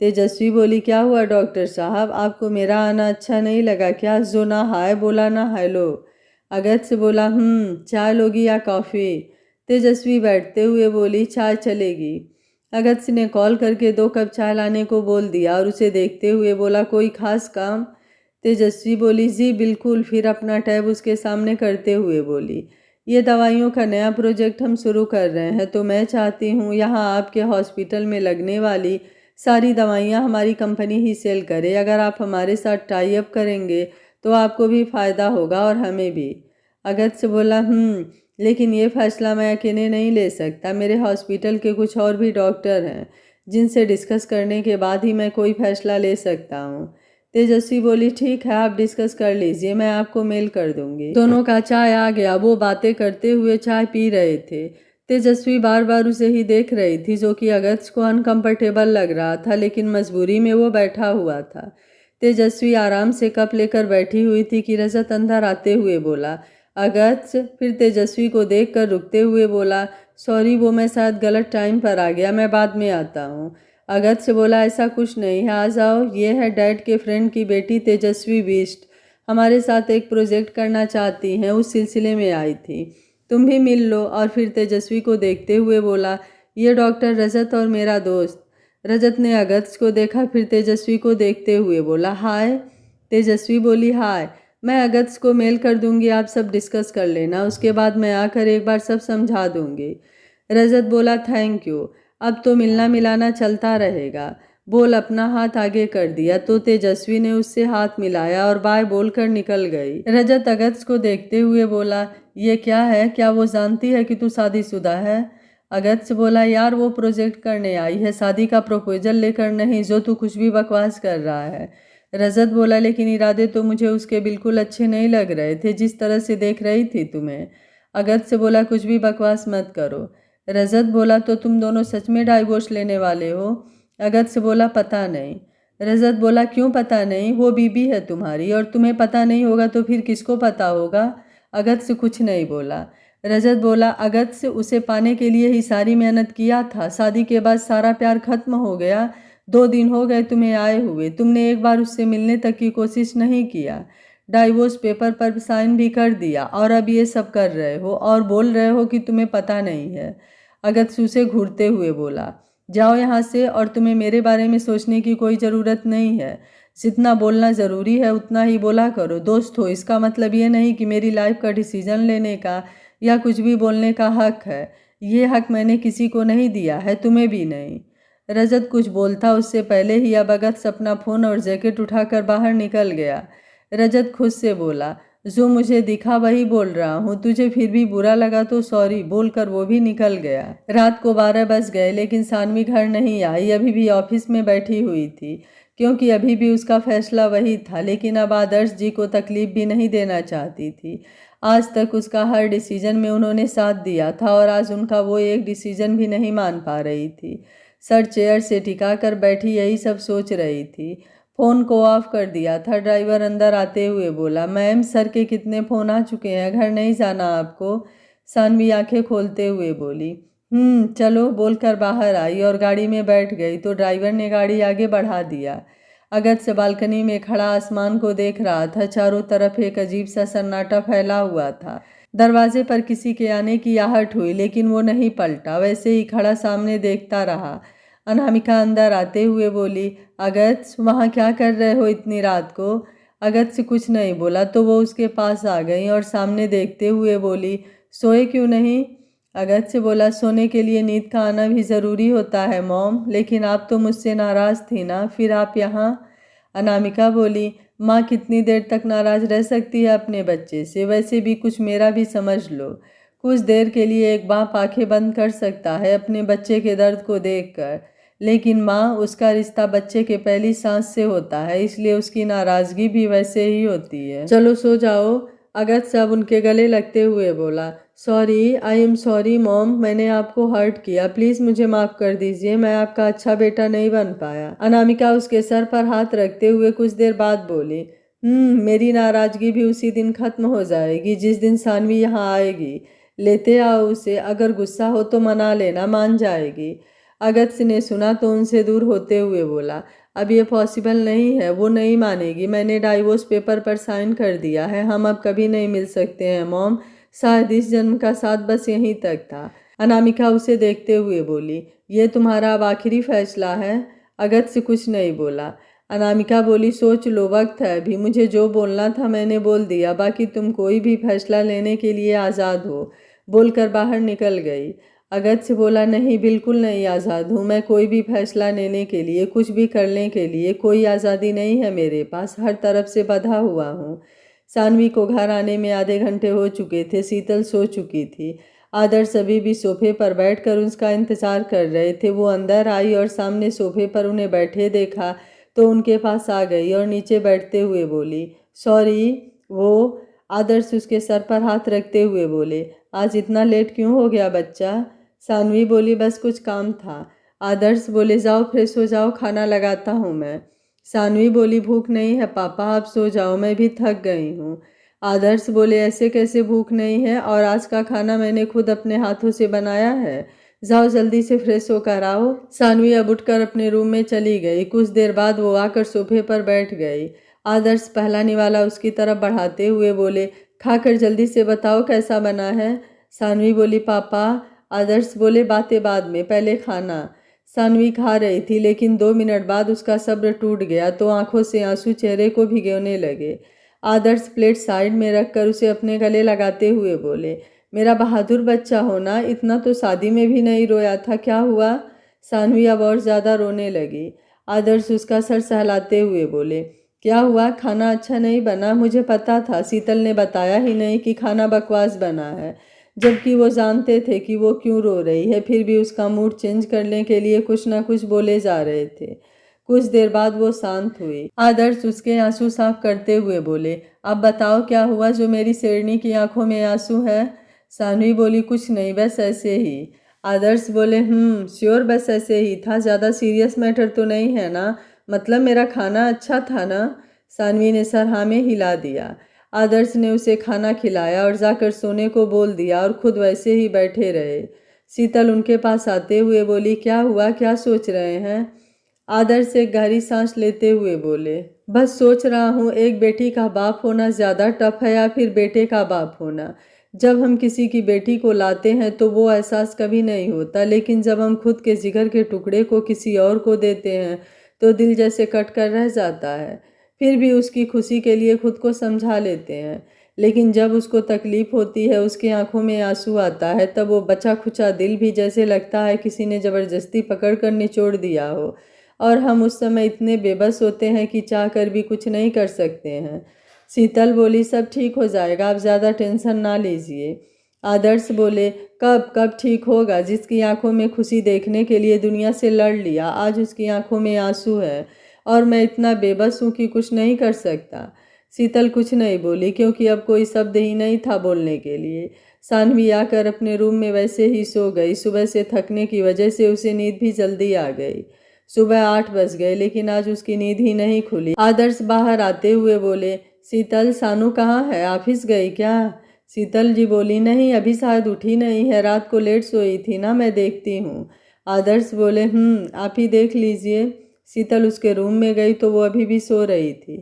तेजस्वी बोली, क्या हुआ डॉक्टर साहब, आपको मेरा आना अच्छा नहीं लगा क्या? जो ना हाय बोला ना हेलो। अगस्त्य बोला, चाय लोगी या कॉफ़ी? तेजस्वी बैठते हुए बोली, चाय चलेगी। अगस्त्य ने कॉल करके 2 कप चाय लाने को बोल दिया और उसे देखते हुए बोला, कोई खास काम? तेजस्वी बोली, जी बिल्कुल। फिर अपना टैब उसके सामने करते हुए बोली, ये दवाइयों का नया प्रोजेक्ट हम शुरू कर रहे हैं, तो मैं चाहती हूँ यहाँ आपके हॉस्पिटल में लगने वाली सारी दवाइयाँ हमारी कंपनी ही सेल करे। अगर आप हमारे साथ टाई अप करेंगे तो आपको भी फ़ायदा होगा और हमें भी। अगस्त्य बोला, लेकिन ये फैसला मैं अकेले नहीं ले सकता। मेरे हॉस्पिटल के कुछ और भी डॉक्टर हैं जिनसे डिस्कस करने के बाद ही मैं कोई फैसला ले सकता हूँ। तेजस्वी बोली, ठीक है, आप डिस्कस कर लीजिए, मैं आपको मेल कर दूंगी। दोनों का चाय आ गया। वो बातें करते हुए चाय पी रहे थे। तेजस्वी बार बार उसे ही देख रही थी, जो कि अगस्त्य को अनकंफर्टेबल लग रहा था, लेकिन मजबूरी में वो बैठा हुआ था। तेजस्वी आराम से कप लेकर बैठी हुई थी कि रजत अंदर आते हुए बोला, अगस्त्य। फिर तेजस्वी को देखकर रुकते हुए बोला, सॉरी, वो मैं शायद गलत टाइम पर आ गया, मैं बाद में आता हूँ। अगस्त्य बोला, ऐसा कुछ नहीं है, आ जाओ। ये है डैड के फ्रेंड की बेटी तेजस्वी बिष्ट, हमारे साथ एक प्रोजेक्ट करना चाहती हैं, उस सिलसिले में आई थी, तुम भी मिल लो। और फिर तेजस्वी को देखते हुए बोला, ये डॉक्टर रजत और मेरा दोस्त। रजत ने अगस्त्य को देखा, फिर तेजस्वी को देखते हुए बोला, हाय। तेजस्वी बोली, हाय। मैं अगस्त्य को मेल कर दूंगी, आप सब डिस्कस कर लेना, उसके बाद मैं आकर एक बार सब समझा दूंगी। रजत बोला, थैंक यू, अब तो मिलना मिलाना चलता रहेगा। बोल अपना हाथ आगे कर दिया तो तेजस्वी ने उससे हाथ मिलाया और बाय बोलकर निकल गई। रजत अगस्त्य को देखते हुए बोला, ये क्या है, क्या वो जानती है कि तू शादीशुदा है? अगस्त्य बोला, यार वो प्रोजेक्ट करने आई है, शादी का प्रपोजल लेकर नहीं, जो तू कुछ भी बकवास कर रहा है। रजत बोला, लेकिन इरादे तो मुझे उसके बिल्कुल अच्छे नहीं लग रहे थे, जिस तरह से देख रही थी तुम्हें। अगस्त्य बोला, कुछ भी बकवास मत करो। रजत बोला, तो तुम दोनों सच में डाइवोर्स लेने वाले हो? अगस्त्य बोला, पता नहीं। रजत बोला, क्यों पता नहीं? वो बीबी है तुम्हारी और तुम्हें पता नहीं होगा तो फिर किसको पता होगा? अगस्त्य कुछ नहीं बोला। रजत बोला, अगस्त्य, उसे पाने के लिए ही सारी मेहनत किया था, शादी के बाद सारा प्यार खत्म हो गया। 2 दिन हो गए तुम्हें आए हुए, तुमने एक बार उससे मिलने तक की कोशिश नहीं किया। डाइवोर्स पेपर पर साइन भी कर दिया और अब ये सब कर रहे हो और बोल रहे हो कि तुम्हें पता नहीं है। अगस्त्य उसे घूरते हुए बोला, जाओ यहाँ से, और तुम्हें मेरे बारे में सोचने की कोई ज़रूरत नहीं है। जितना बोलना ज़रूरी है उतना ही बोला करो। दोस्त हो, इसका मतलब ये नहीं कि मेरी लाइफ का डिसीजन लेने का या कुछ भी बोलने का हक है। ये हक मैंने किसी को नहीं दिया है, तुम्हें भी नहीं। रजत कुछ बोलता उससे पहले ही अब अगस्त्य अपना फ़ोन और जैकेट उठाकर बाहर निकल गया। रजत खुद से बोला, जो मुझे दिखा वही बोल रहा हूँ, तुझे फिर भी बुरा लगा तो सॉरी, बोलकर वो भी निकल गया। रात को 12 बज गए, लेकिन सानवी घर नहीं आई, अभी भी ऑफिस में बैठी हुई थी, क्योंकि अभी भी उसका फैसला वही था। लेकिन अब आदर्श जी को तकलीफ भी नहीं देना चाहती थी। आज तक उसका हर डिसीजन में उन्होंने साथ दिया था और आज उनका वो एक डिसीजन भी नहीं मान पा रही थी। सर चेयर से टिका कर बैठी यही सब सोच रही थी। फ़ोन को ऑफ कर दिया था। ड्राइवर अंदर आते हुए बोला, मैम, सर के कितने फ़ोन आ चुके हैं, घर नहीं जाना आपको? सानवी आंखें खोलते हुए बोली, चलो, बोलकर बाहर आई और गाड़ी में बैठ गई तो ड्राइवर ने गाड़ी आगे बढ़ा दिया। अगस्त्य बालकनी में खड़ा आसमान को देख रहा था। चारों तरफ एक अजीब सा सन्नाटा फैला हुआ था। दरवाजे पर किसी के आने की आहट हुई, लेकिन वो नहीं पलटा, वैसे ही खड़ा सामने देखता रहा। अनामिका अंदर आते हुए बोली, अगस्त्य, वहाँ क्या कर रहे हो इतनी रात को? अगस्त्य कुछ नहीं बोला तो वो उसके पास आ गई और सामने देखते हुए बोली, सोए क्यों नहीं? अगस्त्य बोला, सोने के लिए नींद का आना भी ज़रूरी होता है मॉम, लेकिन आप तो मुझसे नाराज़ थी ना, फिर आप यहाँ? अनामिका बोली, माँ कितनी देर तक नाराज़ रह सकती है अपने बच्चे से? वैसे भी कुछ मेरा भी समझ लो। कुछ देर के लिए एक बाप आंखें बंद कर सकता है अपने बच्चे के दर्द को देखकर, लेकिन माँ, उसका रिश्ता बच्चे के पहली सांस से होता है, इसलिए उसकी नाराज़गी भी वैसे ही होती है। चलो सो जाओ। अगस्त्य अब उनके गले लगते हुए बोला, sorry, I am sorry mom, मैंने आपको हर्ट किया, प्लीज़ मुझे माफ़ कर दीजिए, मैं आपका अच्छा बेटा नहीं बन पाया। अनामिका उसके सर पर हाथ रखते हुए कुछ देर बाद बोली, मेरी नाराज़गी भी उसी दिन ख़त्म हो जाएगी जिस दिन सानवी यहाँ आएगी। लेते आओ उसे, अगर गुस्सा हो तो मना लेना, मान जाएगी। अगत्य ने सुना तो उनसे दूर होते हुए बोला, अब ये पॉसिबल नहीं है, वो नहीं मानेगी। मैंने डाइवोर्स पेपर पर साइन कर दिया है, हम अब कभी नहीं मिल सकते हैं मॉम। शायद इस जन्म का साथ बस यहीं तक था। अनामिका उसे देखते हुए बोली, ये तुम्हारा अब आखिरी फैसला है? अगत्य कुछ नहीं बोला। अनामिका बोली, सोच लो, वक्त है अभी। मुझे जो बोलना था मैंने बोल दिया, बाकी तुम कोई भी फैसला लेने के लिए आज़ाद हो, बोलकर बाहर निकल गई। अगत्य बोला, नहीं, बिल्कुल नहीं आज़ाद हूँ मैं। कोई भी फैसला लेने के लिए, कुछ भी करने के लिए कोई आज़ादी नहीं है मेरे पास। हर तरफ से बंधा हुआ हूँ। सानवी को घर आने में आधे घंटे हो चुके थे। शीतल सो चुकी थी। आदर्श अभी भी सोफे पर बैठकर उसका इंतजार कर रहे थे। वो अंदर आई और सामने सोफे पर उन्हें बैठे देखा तो उनके पास आ गई और नीचे बैठते हुए बोली, सॉरी। वो आदर्श उसके सर पर हाथ रखते हुए बोले, आज इतना लेट क्यों हो गया बच्चा? सानवी बोली, बस कुछ काम था। आदर्श बोले, जाओ फ्रेश हो जाओ, खाना लगाता हूँ मैं। सानवी बोली, भूख नहीं है पापा, आप सो जाओ, मैं भी थक गई हूँ। आदर्श बोले, ऐसे कैसे भूख नहीं है? और आज का खाना मैंने खुद अपने हाथों से बनाया है। जाओ जल्दी से फ्रेश होकर आओ। सानवी अब उठकर अपने रूम में चली गई। कुछ देर बाद वो आकर सोफे पर बैठ गई। आदर्श पहला निवाला उसकी तरफ बढ़ाते हुए बोले, खाकर जल्दी से बताओ कैसा बना है। सानवी बोली, पापा। आदर्श बोले, बातें बाद में, पहले खाना। सानवी खा रही थी, लेकिन 2 मिनट बाद उसका सब्र टूट गया तो आंखों से आंसू चेहरे को भिगोने लगे। आदर्श प्लेट साइड में रखकर उसे अपने गले लगाते हुए बोले, मेरा बहादुर बच्चा होना, इतना तो शादी में भी नहीं रोया था, क्या हुआ? सानवी अब और ज़्यादा रोने लगी। आदर्श उसका सर सहलाते हुए बोले, क्या हुआ? खाना अच्छा नहीं बना? मुझे पता था, शीतल ने बताया ही नहीं कि खाना बकवास बना है, जबकि वो जानते थे कि वो क्यों रो रही है। फिर भी उसका मूड चेंज करने के लिए कुछ ना कुछ बोले जा रहे थे। कुछ देर बाद वो शांत हुई। आदर्श उसके आंसू साफ करते हुए बोले, अब बताओ क्या हुआ जो मेरी शेरनी की आंखों में आंसू है? सानवी बोली, कुछ नहीं, बस ऐसे ही। आदर्श बोले, श्योर, बस ऐसे ही था, ज़्यादा सीरियस मैटर तो नहीं है ना? मतलब मेरा खाना अच्छा था ना? सानवी ने सर हाँ में हिला दिया। आदर्श ने उसे खाना खिलाया और जाकर सोने को बोल दिया और खुद वैसे ही बैठे रहे। शीतल उनके पास आते हुए बोली, क्या हुआ, क्या सोच रहे हैं? आदर्श एक गहरी सांस लेते हुए बोले, बस सोच रहा हूँ, एक बेटी का बाप होना ज़्यादा टफ है या फिर बेटे का बाप होना। जब हम किसी की बेटी को लाते हैं तो वो एहसास कभी नहीं होता, लेकिन जब हम खुद के जिगर के टुकड़े को किसी और को देते हैं तो दिल जैसे कट कर रह जाता है। फिर भी उसकी खुशी के लिए खुद को समझा लेते हैं, लेकिन जब उसको तकलीफ होती है, उसकी आंखों में आंसू आता है, तब वो बचा खुचा दिल भी जैसे लगता है किसी ने ज़बरदस्ती पकड़ कर निचोड़ दिया हो, और हम उस समय इतने बेबस होते हैं कि चाह कर भी कुछ नहीं कर सकते हैं। शीतल बोली, सब ठीक हो जाएगा, आप ज़्यादा टेंशन ना लीजिए। आदर्श बोले, कब कब ठीक होगा? जिसकी आंखों में खुशी देखने के लिए दुनिया से लड़ लिया, आज उसकी आंखों में आंसू है और मैं इतना बेबस हूँ कि कुछ नहीं कर सकता। शीतल कुछ नहीं बोली, क्योंकि अब कोई शब्द ही नहीं था बोलने के लिए। सानवी आकर अपने रूम में वैसे ही सो गई। सुबह से थकने की वजह से उसे नींद भी जल्दी आ गई। सुबह 8 बज गए, लेकिन आज उसकी नींद ही नहीं खुली। आदर्श बाहर आते हुए बोले, शीतल, सानू कहाँ है? ऑफिस गई क्या? शीतल जी बोली, नहीं, अभी शायद उठी नहीं है, रात को लेट सोई थी ना, मैं देखती हूँ। आदर्श बोले, आप ही देख लीजिए। शीतल उसके रूम में गई तो वो अभी भी सो रही थी।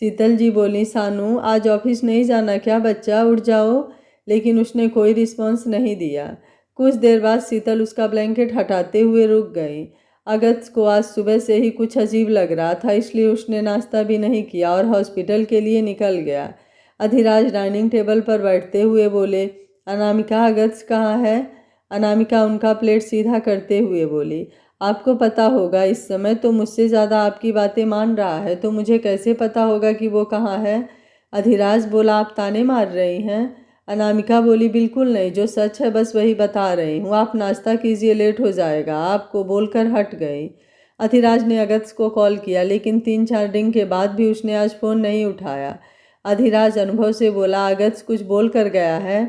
शीतल जी बोली, सानू, आज ऑफिस नहीं जाना क्या बच्चा? उठ जाओ। लेकिन उसने कोई रिस्पॉन्स नहीं दिया। कुछ देर बाद शीतल उसका ब्लैंकेट हटाते हुए रुक गई। अगस्त को आज सुबह से ही कुछ अजीब लग रहा था, इसलिए उसने नाश्ता भी नहीं किया और हॉस्पिटल के लिए निकल गया। अधिराज डाइनिंग टेबल पर बैठते हुए बोले, अनामिका, अगस्त कहाँ है? अनामिका उनका प्लेट सीधा करते हुए बोली, आपको पता होगा, इस समय तो मुझसे ज़्यादा आपकी बातें मान रहा है, तो मुझे कैसे पता होगा कि वो कहाँ है? अधिराज बोला, आप ताने मार रही हैं? अनामिका बोली, बिल्कुल नहीं, जो सच है बस वही बता रही हूँ। आप नाश्ता कीजिए, लेट हो जाएगा आपको, बोलकर हट गई। अधिराज ने अगस्त को कॉल किया, लेकिन 3-4 रिंग के बाद भी उसने आज फ़ोन नहीं उठाया। अधिराज अनुभव से बोला, अगस्त कुछ बोल कर गया है?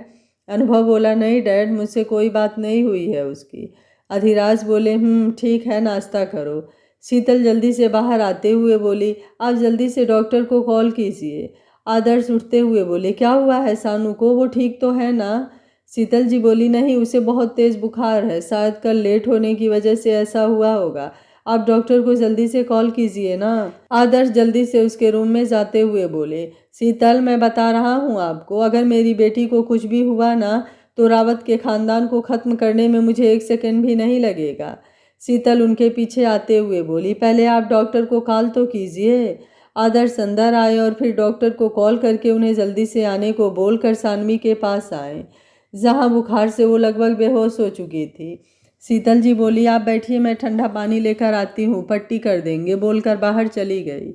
अनुभव बोला, नहीं डैड, मुझसे कोई बात नहीं हुई है उसकी। अधिराज बोले, ठीक है, नाश्ता करो। शीतल जल्दी से बाहर आते हुए बोली, आप जल्दी से डॉक्टर को कॉल कीजिए। आदर्श उठते हुए बोले, क्या हुआ है सानू को? वो ठीक तो है ना? शीतल जी बोली, नहीं, उसे बहुत तेज बुखार है, शायद कल लेट होने की वजह से ऐसा हुआ होगा। आप डॉक्टर को जल्दी से कॉल कीजिए ना। आदर्श जल्दी से उसके रूम में जाते हुए बोले, शीतल, मैं बता रहा हूँ आपको, अगर मेरी बेटी को कुछ भी हुआ ना तो रावत के खानदान को खत्म करने में मुझे 1 सेकंड भी नहीं लगेगा। शीतल उनके पीछे आते हुए बोली, पहले आप डॉक्टर को कॉल तो कीजिए। आदर्श अंदर आए और फिर डॉक्टर को कॉल करके उन्हें जल्दी से आने को बोलकर सानवी के पास आए, जहां बुखार से वो लगभग बेहोश हो चुकी थी। शीतल जी बोली, आप बैठिए, मैं ठंडा पानी लेकर आती हूँ, पट्टी कर देंगे, बोलकर बाहर चली गई।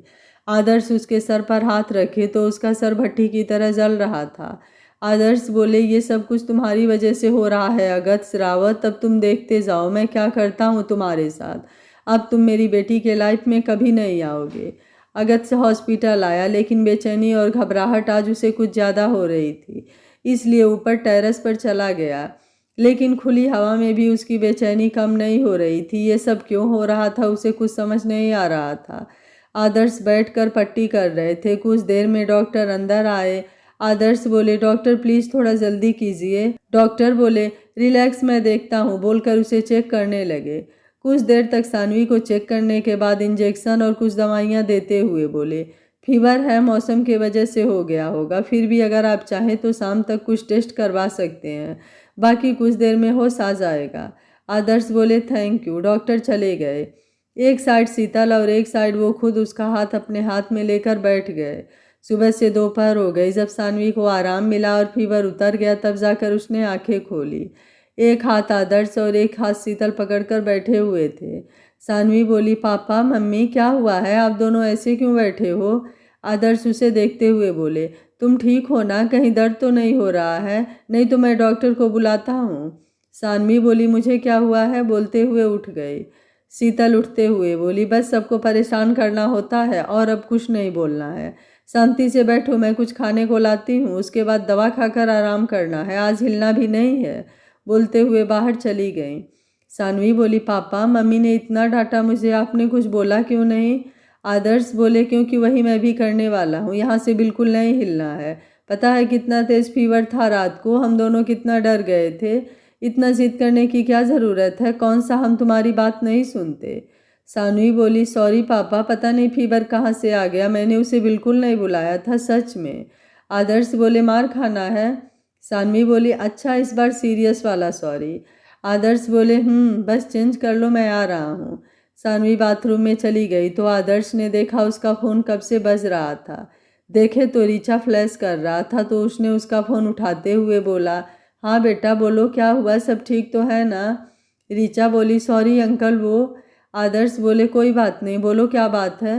आदर्श उसके सर पर हाथ रखे तो उसका सर भट्टी की तरह जल रहा था। आदर्श बोले, ये सब कुछ तुम्हारी वजह से हो रहा है अगस्त्य रावत, अब तुम देखते जाओ मैं क्या करता हूँ तुम्हारे साथ। अब तुम मेरी बेटी के लाइफ में कभी नहीं आओगे। अगस्त्य हॉस्पिटल आया, लेकिन बेचैनी और घबराहट आज उसे कुछ ज़्यादा हो रही थी, इसलिए ऊपर टेरेस पर चला गया। लेकिन खुली हवा में भी उसकी बेचैनी कम नहीं हो रही थी। ये सब क्यों हो रहा था उसे कुछ समझ नहीं आ रहा था। आदर्श बैठकर पट्टी कर रहे थे। कुछ देर में डॉक्टर अंदर आए। आदर्श बोले, डॉक्टर प्लीज़ थोड़ा जल्दी कीजिए। डॉक्टर बोले, रिलैक्स, मैं देखता हूँ, बोलकर उसे चेक करने लगे। कुछ देर तक सानवी को चेक करने के बाद इंजेक्शन और कुछ दवाइयाँ देते हुए बोले, फीवर है, मौसम की वजह से हो गया होगा, फिर भी अगर आप चाहें तो शाम तक कुछ टेस्ट करवा सकते हैं, बाकी कुछ देर में होश आ जाएगा। आदर्श बोले, थैंक यू। डॉक्टर चले गए। एक साइड शीतल और एक साइड वो खुद उसका हाथ अपने हाथ में लेकर बैठ गए। सुबह से दोपहर हो गई। जब सानवी को आराम मिला और फीवर उतर गया तब जाकर उसने आंखें खोली। एक हाथ आदर्श और एक हाथ शीतल पकड़कर बैठे हुए थे। सानवी बोली, पापा, मम्मी, क्या हुआ है, आप दोनों ऐसे क्यों बैठे हो? आदर्श उसे देखते हुए बोले, तुम ठीक हो ना, कहीं दर्द तो नहीं हो रहा है? नहीं तो मैं डॉक्टर को बुलाता हूँ। सानवी बोली, मुझे क्या हुआ है, बोलते हुए उठ गई। शीतल उठते हुए बोली, बस सबको परेशान करना होता है और अब कुछ नहीं बोलना है। शांति से बैठो, मैं कुछ खाने को लाती हूँ, उसके बाद दवा खाकर आराम करना है, आज हिलना भी नहीं है, बोलते हुए बाहर चली गई। सानवी बोली, पापा, मम्मी ने इतना डांटा मुझे, आपने कुछ बोला क्यों नहीं? आदर्श बोले, क्योंकि वही मैं भी करने वाला हूँ, यहाँ से बिल्कुल नहीं हिलना है। पता है कितना तेज फीवर था रात को, हम दोनों कितना डर गए थे। इतना जिद करने की क्या ज़रूरत है, कौन सा हम तुम्हारी बात नहीं सुनते? सानवी बोली, सॉरी पापा, पता नहीं फीवर कहाँ से आ गया, मैंने उसे बिल्कुल नहीं बुलाया था, सच में। आदर्श बोले, मार खाना है? सानवी बोली, अच्छा, इस बार सीरियस वाला सॉरी। आदर्श बोले, बस चेंज कर लो, मैं आ रहा हूँ। सानवी बाथरूम में चली गई तो आदर्श ने देखा उसका फ़ोन कब से बज रहा था। देखे तो रीचा फ्लैश कर रहा था, तो उसने उसका फ़ोन उठाते हुए बोला, हाँ बेटा बोलो, क्या हुआ, सब ठीक तो है ना? रीचा बोली, सॉरी अंकल वो। आदर्श बोले, कोई बात नहीं, बोलो क्या बात है?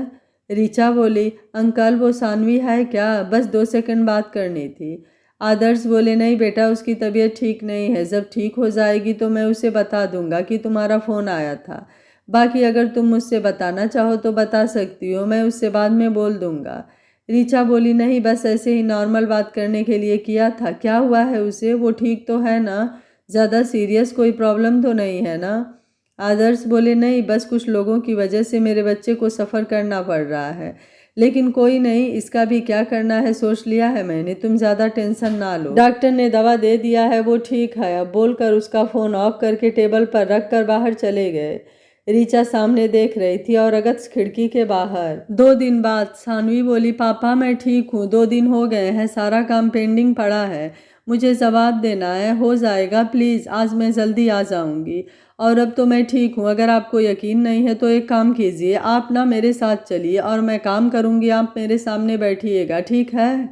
रीचा बोली, अंकल वो सानवी है क्या, बस 2 सेकंड बात करनी थी। आदर्श बोले, नहीं बेटा, उसकी तबीयत ठीक नहीं है, जब ठीक हो जाएगी तो मैं उसे बता दूंगा कि तुम्हारा फ़ोन आया था। बाकी अगर तुम मुझसे बताना चाहो तो बता सकती हो, मैं उससे बाद में बोल दूंगा। रीचा बोली, नहीं, बस ऐसे ही नॉर्मल बात करने के लिए किया था। क्या हुआ है उसे, वो ठीक तो है ना, ज़्यादा सीरियस कोई प्रॉब्लम तो नहीं है ना? आदर्श बोले, नहीं, बस कुछ लोगों की वजह से मेरे बच्चे को सफ़र करना पड़ रहा है, लेकिन कोई नहीं, इसका भी क्या करना है सोच लिया है मैंने, तुम ज़्यादा टेंशन ना लो, डॉक्टर ने दवा दे दिया है, वो ठीक है। अब बोलकर उसका फ़ोन ऑफ करके टेबल पर रख कर बाहर चले गए। रीचा सामने देख रही थी और अगस्त खिड़की के बाहर। 2 दिन बाद सानवी बोली, पापा मैं ठीक हूँ, 2 दिन हो गए हैं, सारा काम पेंडिंग पड़ा है, मुझे जवाब देना है, हो जाएगा, प्लीज़ आज मैं जल्दी आ जाऊँगी। और अब तो मैं ठीक हूँ, अगर आपको यकीन नहीं है तो एक काम कीजिए, आप ना मेरे साथ चलिए और मैं काम करूँगी, आप मेरे सामने बैठिएगा, ठीक है?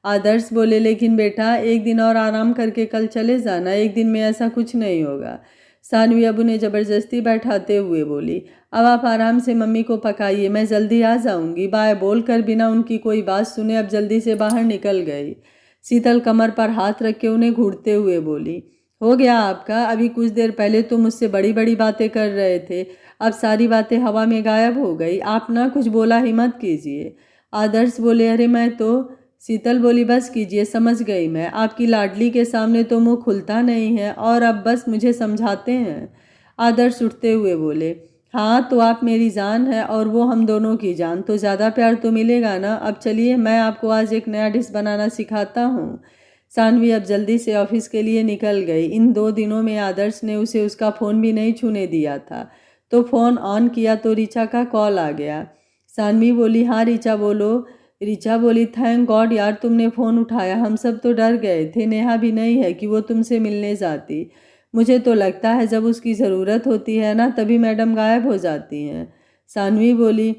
आदर्श बोले, लेकिन बेटा 1 दिन और आराम करके कल चले जाना, 1 दिन में ऐसा कुछ नहीं होगा। सानवी अब उन्हें ज़बरदस्ती बैठाते हुए बोली, अब आप आराम से मम्मी को पकाइए, मैं जल्दी आ जाऊंगी, बाय बोलकर बिना उनकी कोई बात सुने अब जल्दी से बाहर निकल गई। शीतल कमर पर हाथ रख के उन्हें घूरते हुए बोली, हो गया आपका, अभी कुछ देर पहले तो मुझसे बड़ी बड़ी बातें कर रहे थे, अब सारी बातें हवा में गायब हो गई, आप ना कुछ बोला ही मत कीजिए। आदर्श बोले, अरे मैं तो। शीतल बोली, बस कीजिए, समझ गई मैं, आपकी लाडली के सामने तो मुंह खुलता नहीं है और अब बस मुझे समझाते हैं। आदर्श उठते हुए बोले, हाँ तो आप मेरी जान है और वो हम दोनों की जान, तो ज़्यादा प्यार तो मिलेगा ना। अब चलिए, मैं आपको आज एक नया डिश बनाना सिखाता हूँ। सानवी अब जल्दी से ऑफिस के लिए निकल गई। इन 2 दिनों में आदर्श ने उसे उसका फ़ोन भी नहीं छूने दिया था। तो फ़ोन ऑन किया तो ऋचा का कॉल आ गया। सानवी बोली, हाँ ऋचा बोलो। ऋचा बोली, थैंक गॉड यार तुमने फ़ोन उठाया, हम सब तो डर गए थे। नेहा भी नहीं है कि वो तुमसे मिलने जाती। मुझे तो लगता है जब उसकी ज़रूरत होती है ना तभी मैडम गायब हो जाती हैं। सानवी बोली,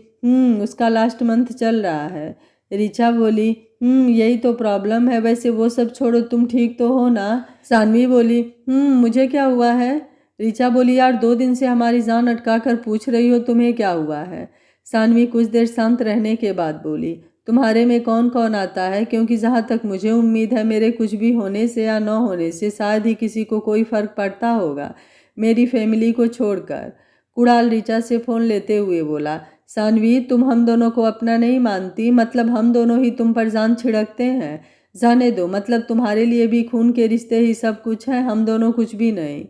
उसका लास्ट मंथ चल रहा है। ऋचा बोली, यही तो प्रॉब्लम है। वैसे वो सब छोड़ो, तुम ठीक तो हो ना? सानवी बोली, मुझे क्या हुआ है? ऋचा बोली, यार 2 दिन से हमारी जान अटका कर पूछ रही हो तुम्हें क्या हुआ है? सानवी कुछ देर शांत रहने के बाद बोली, तुम्हारे में कौन कौन आता है? क्योंकि जहाँ तक मुझे उम्मीद है मेरे कुछ भी होने से या न होने से शायद ही किसी को कोई फर्क पड़ता होगा, मेरी फैमिली को छोड़कर। कुणाल ऋचा से फ़ोन लेते हुए बोला, सानवी तुम हम दोनों को अपना नहीं मानती? मतलब हम दोनों ही तुम पर जान छिड़कते हैं? जाने दो, मतलब तुम्हारे लिए भी खून के रिश्ते ही सब कुछ है, हम दोनों कुछ भी नहीं।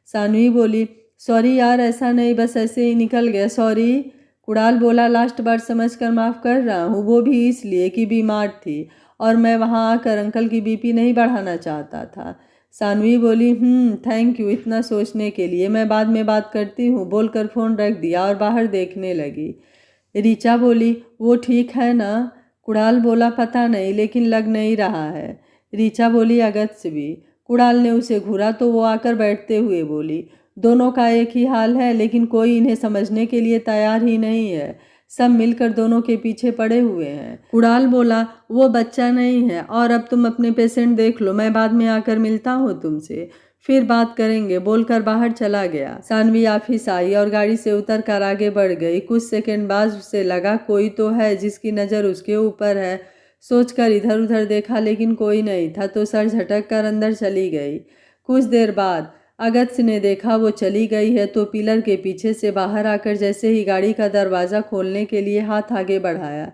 सानवी बोली, सॉरी यार ऐसा नहीं, बस ऐसे ही निकल गया, सॉरी। कुणाल बोला, लास्ट बार समझकर माफ़ कर रहा हूँ, वो भी इसलिए कि बीमार थी और मैं वहाँ आकर अंकल की बीपी नहीं बढ़ाना चाहता था। सानवी बोली, थैंक यू इतना सोचने के लिए, मैं बाद में बात करती हूँ, बोलकर फ़ोन रख दिया और बाहर देखने लगी। ऋचा बोली, वो ठीक है ना? कुणाल बोला, पता नहीं लेकिन लग नहीं रहा है। ऋचा बोली, अगत्य भी। कुणाल ने उसे घूरा तो वो आकर बैठते हुए बोली, दोनों का एक ही हाल है लेकिन कोई इन्हें समझने के लिए तैयार ही नहीं है, सब मिलकर दोनों के पीछे पड़े हुए हैं। कुणाल बोला, वो बच्चा नहीं है और अब तुम अपने पेशेंट देख लो, मैं बाद में आकर मिलता हूँ तुमसे, फिर बात करेंगे, बोलकर बाहर चला गया। सानवी ऑफिस आई और गाड़ी से उतर कर आगे बढ़ गई। कुछ सेकंड बाद उसे लगा कोई तो है जिसकी नज़र उसके ऊपर है। सोचकर इधर उधर देखा लेकिन कोई नहीं था तो सर झटक कर अंदर चली गई। कुछ देर बाद अगत्य ने देखा वो चली गई है तो पिलर के पीछे से बाहर आकर जैसे ही गाड़ी का दरवाज़ा खोलने के लिए हाथ आगे बढ़ाया,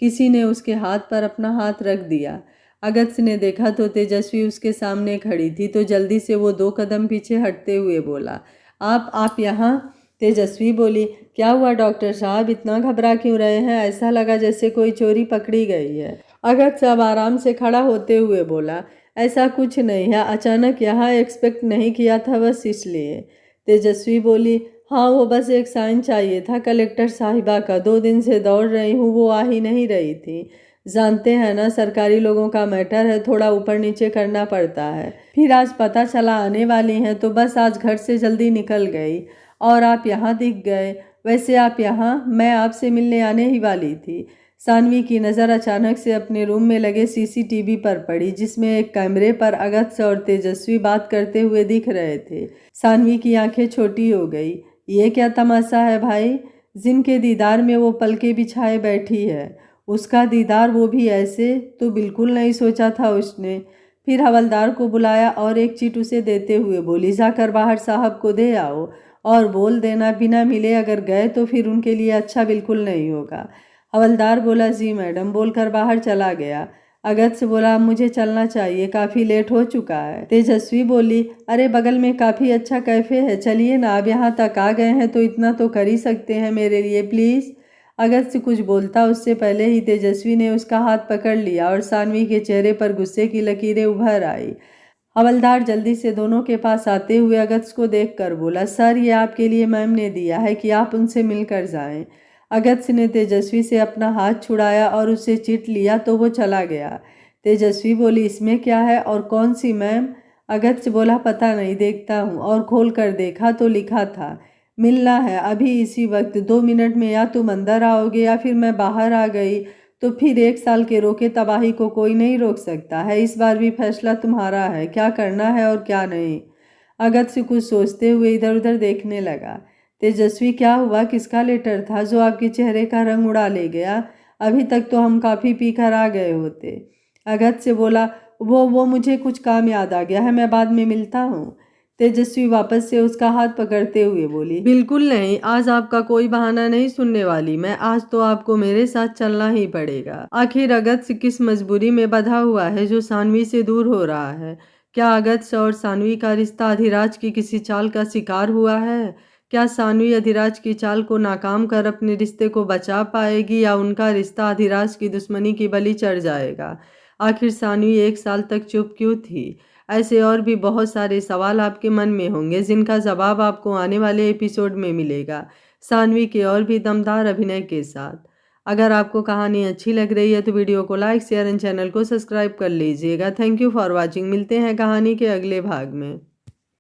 किसी ने उसके हाथ पर अपना हाथ रख दिया। अगत्य ने देखा तो तेजस्वी उसके सामने खड़ी थी तो जल्दी से वो 2 कदम पीछे हटते हुए बोला, आप यहाँ? तेजस्वी बोली, क्या हुआ डॉक्टर साहब, इतना घबरा क्यों रहे हैं? ऐसा लगा जैसे कोई चोरी पकड़ी गई है। अगत्य अब आराम से खड़ा होते हुए बोला, ऐसा कुछ नहीं है, अचानक यहाँ एक्सपेक्ट नहीं किया था बस इसलिए। तेजस्वी बोली, हाँ वो बस एक साइन चाहिए था कलेक्टर साहिबा का, 2 दिन से दौड़ रही हूँ, वो आ ही नहीं रही थी। जानते हैं ना सरकारी लोगों का मैटर है, थोड़ा ऊपर नीचे करना पड़ता है। फिर आज पता चला आने वाली हैं तो बस आज घर से जल्दी निकल गई और आप यहाँ दिख गए। वैसे आप यहाँ, मैं आपसे मिलने आने ही वाली थी। सानवी की नज़र अचानक से अपने रूम में लगे सीसीटीवी पर पड़ी जिसमें एक कैमरे पर अगत्य और तेजस्वी बात करते हुए दिख रहे थे। सानवी की आंखें छोटी हो गई। ये क्या तमाशा है भाई, जिनके दीदार में वो पलके बिछाए बैठी है, उसका दीदार वो भी ऐसे? तो बिल्कुल नहीं सोचा था उसने। फिर हवलदार को बुलाया और एक चिट उसे देते हुए बोली, जाकर बाहर साहब को दे आओ और बोल देना बिना मिले अगर गए तो फिर उनके लिए अच्छा बिल्कुल नहीं होगा। हवलदार बोला, जी मैडम, बोलकर बाहर चला गया। अगत्य से बोला, मुझे चलना चाहिए, काफ़ी लेट हो चुका है। तेजस्वी बोली, अरे बगल में काफ़ी अच्छा कैफ़े है, चलिए ना, अब यहाँ तक आ गए हैं तो इतना तो कर ही सकते हैं मेरे लिए, प्लीज़। अगत्य कुछ बोलता उससे पहले ही तेजस्वी ने उसका हाथ पकड़ लिया और सानवी के चेहरे पर गुस्से की लकीरें उभर आई। हवलदार जल्दी से दोनों के पास आते हुए अगत्य को देखकर बोला, सर ये आपके लिए मैम ने दिया है कि आप उनसे मिलकर जाएं। अगत्य ने तेजस्वी से अपना हाथ छुड़ाया और उसे चिट लिया तो वो चला गया। तेजस्वी बोली, इसमें क्या है और कौन सी मैम? अगत्य बोला, पता नहीं, देखता हूँ, और खोल कर देखा तो लिखा था, मिलना है अभी इसी वक्त, 2 मिनट में, या तुम अंदर आओगे या फिर मैं बाहर आ गई तो फिर 1 साल के रोके तबाही को कोई नहीं रोक सकता है। इस बार भी फैसला तुम्हारा है, क्या करना है और क्या नहीं। अगत्य कुछ सोचते हुए इधर उधर देखने लगा। तेजस्वी, क्या हुआ, किसका लेटर था जो आपके चेहरे का रंग उड़ा ले गया? अभी तक तो हम काफ़ी पीकर आ गए होते। अगत्य बोला, वो मुझे कुछ काम याद आ गया है, मैं बाद में मिलता हूँ। तेजस्वी वापस से उसका हाथ पकड़ते हुए बोली, बिल्कुल नहीं, आज आपका कोई बहाना नहीं सुनने वाली मैं, आज तो आपको मेरे साथ चलना ही पड़ेगा। आखिर अगत्य किस मजबूरी में बंधा हुआ है जो सानवी से दूर हो रहा है? क्या अगत्य और सानवी का रिश्ता अधिराज की किसी चाल का शिकार हुआ है? क्या सानवी अधिराज की चाल को नाकाम कर अपने रिश्ते को बचा पाएगी या उनका रिश्ता अधिराज की दुश्मनी की बलि चढ़ जाएगा? आखिर सानवी 1 साल तक चुप क्यों थी? ऐसे और भी बहुत सारे सवाल आपके मन में होंगे जिनका जवाब आपको आने वाले एपिसोड में मिलेगा, सानवी के और भी दमदार अभिनय के साथ। अगर आपको कहानी अच्छी लग रही है तो वीडियो को लाइक, शेयर एंड चैनल को सब्सक्राइब कर लीजिएगा। Thank you for watching. मिलते हैं कहानी के अगले भाग में।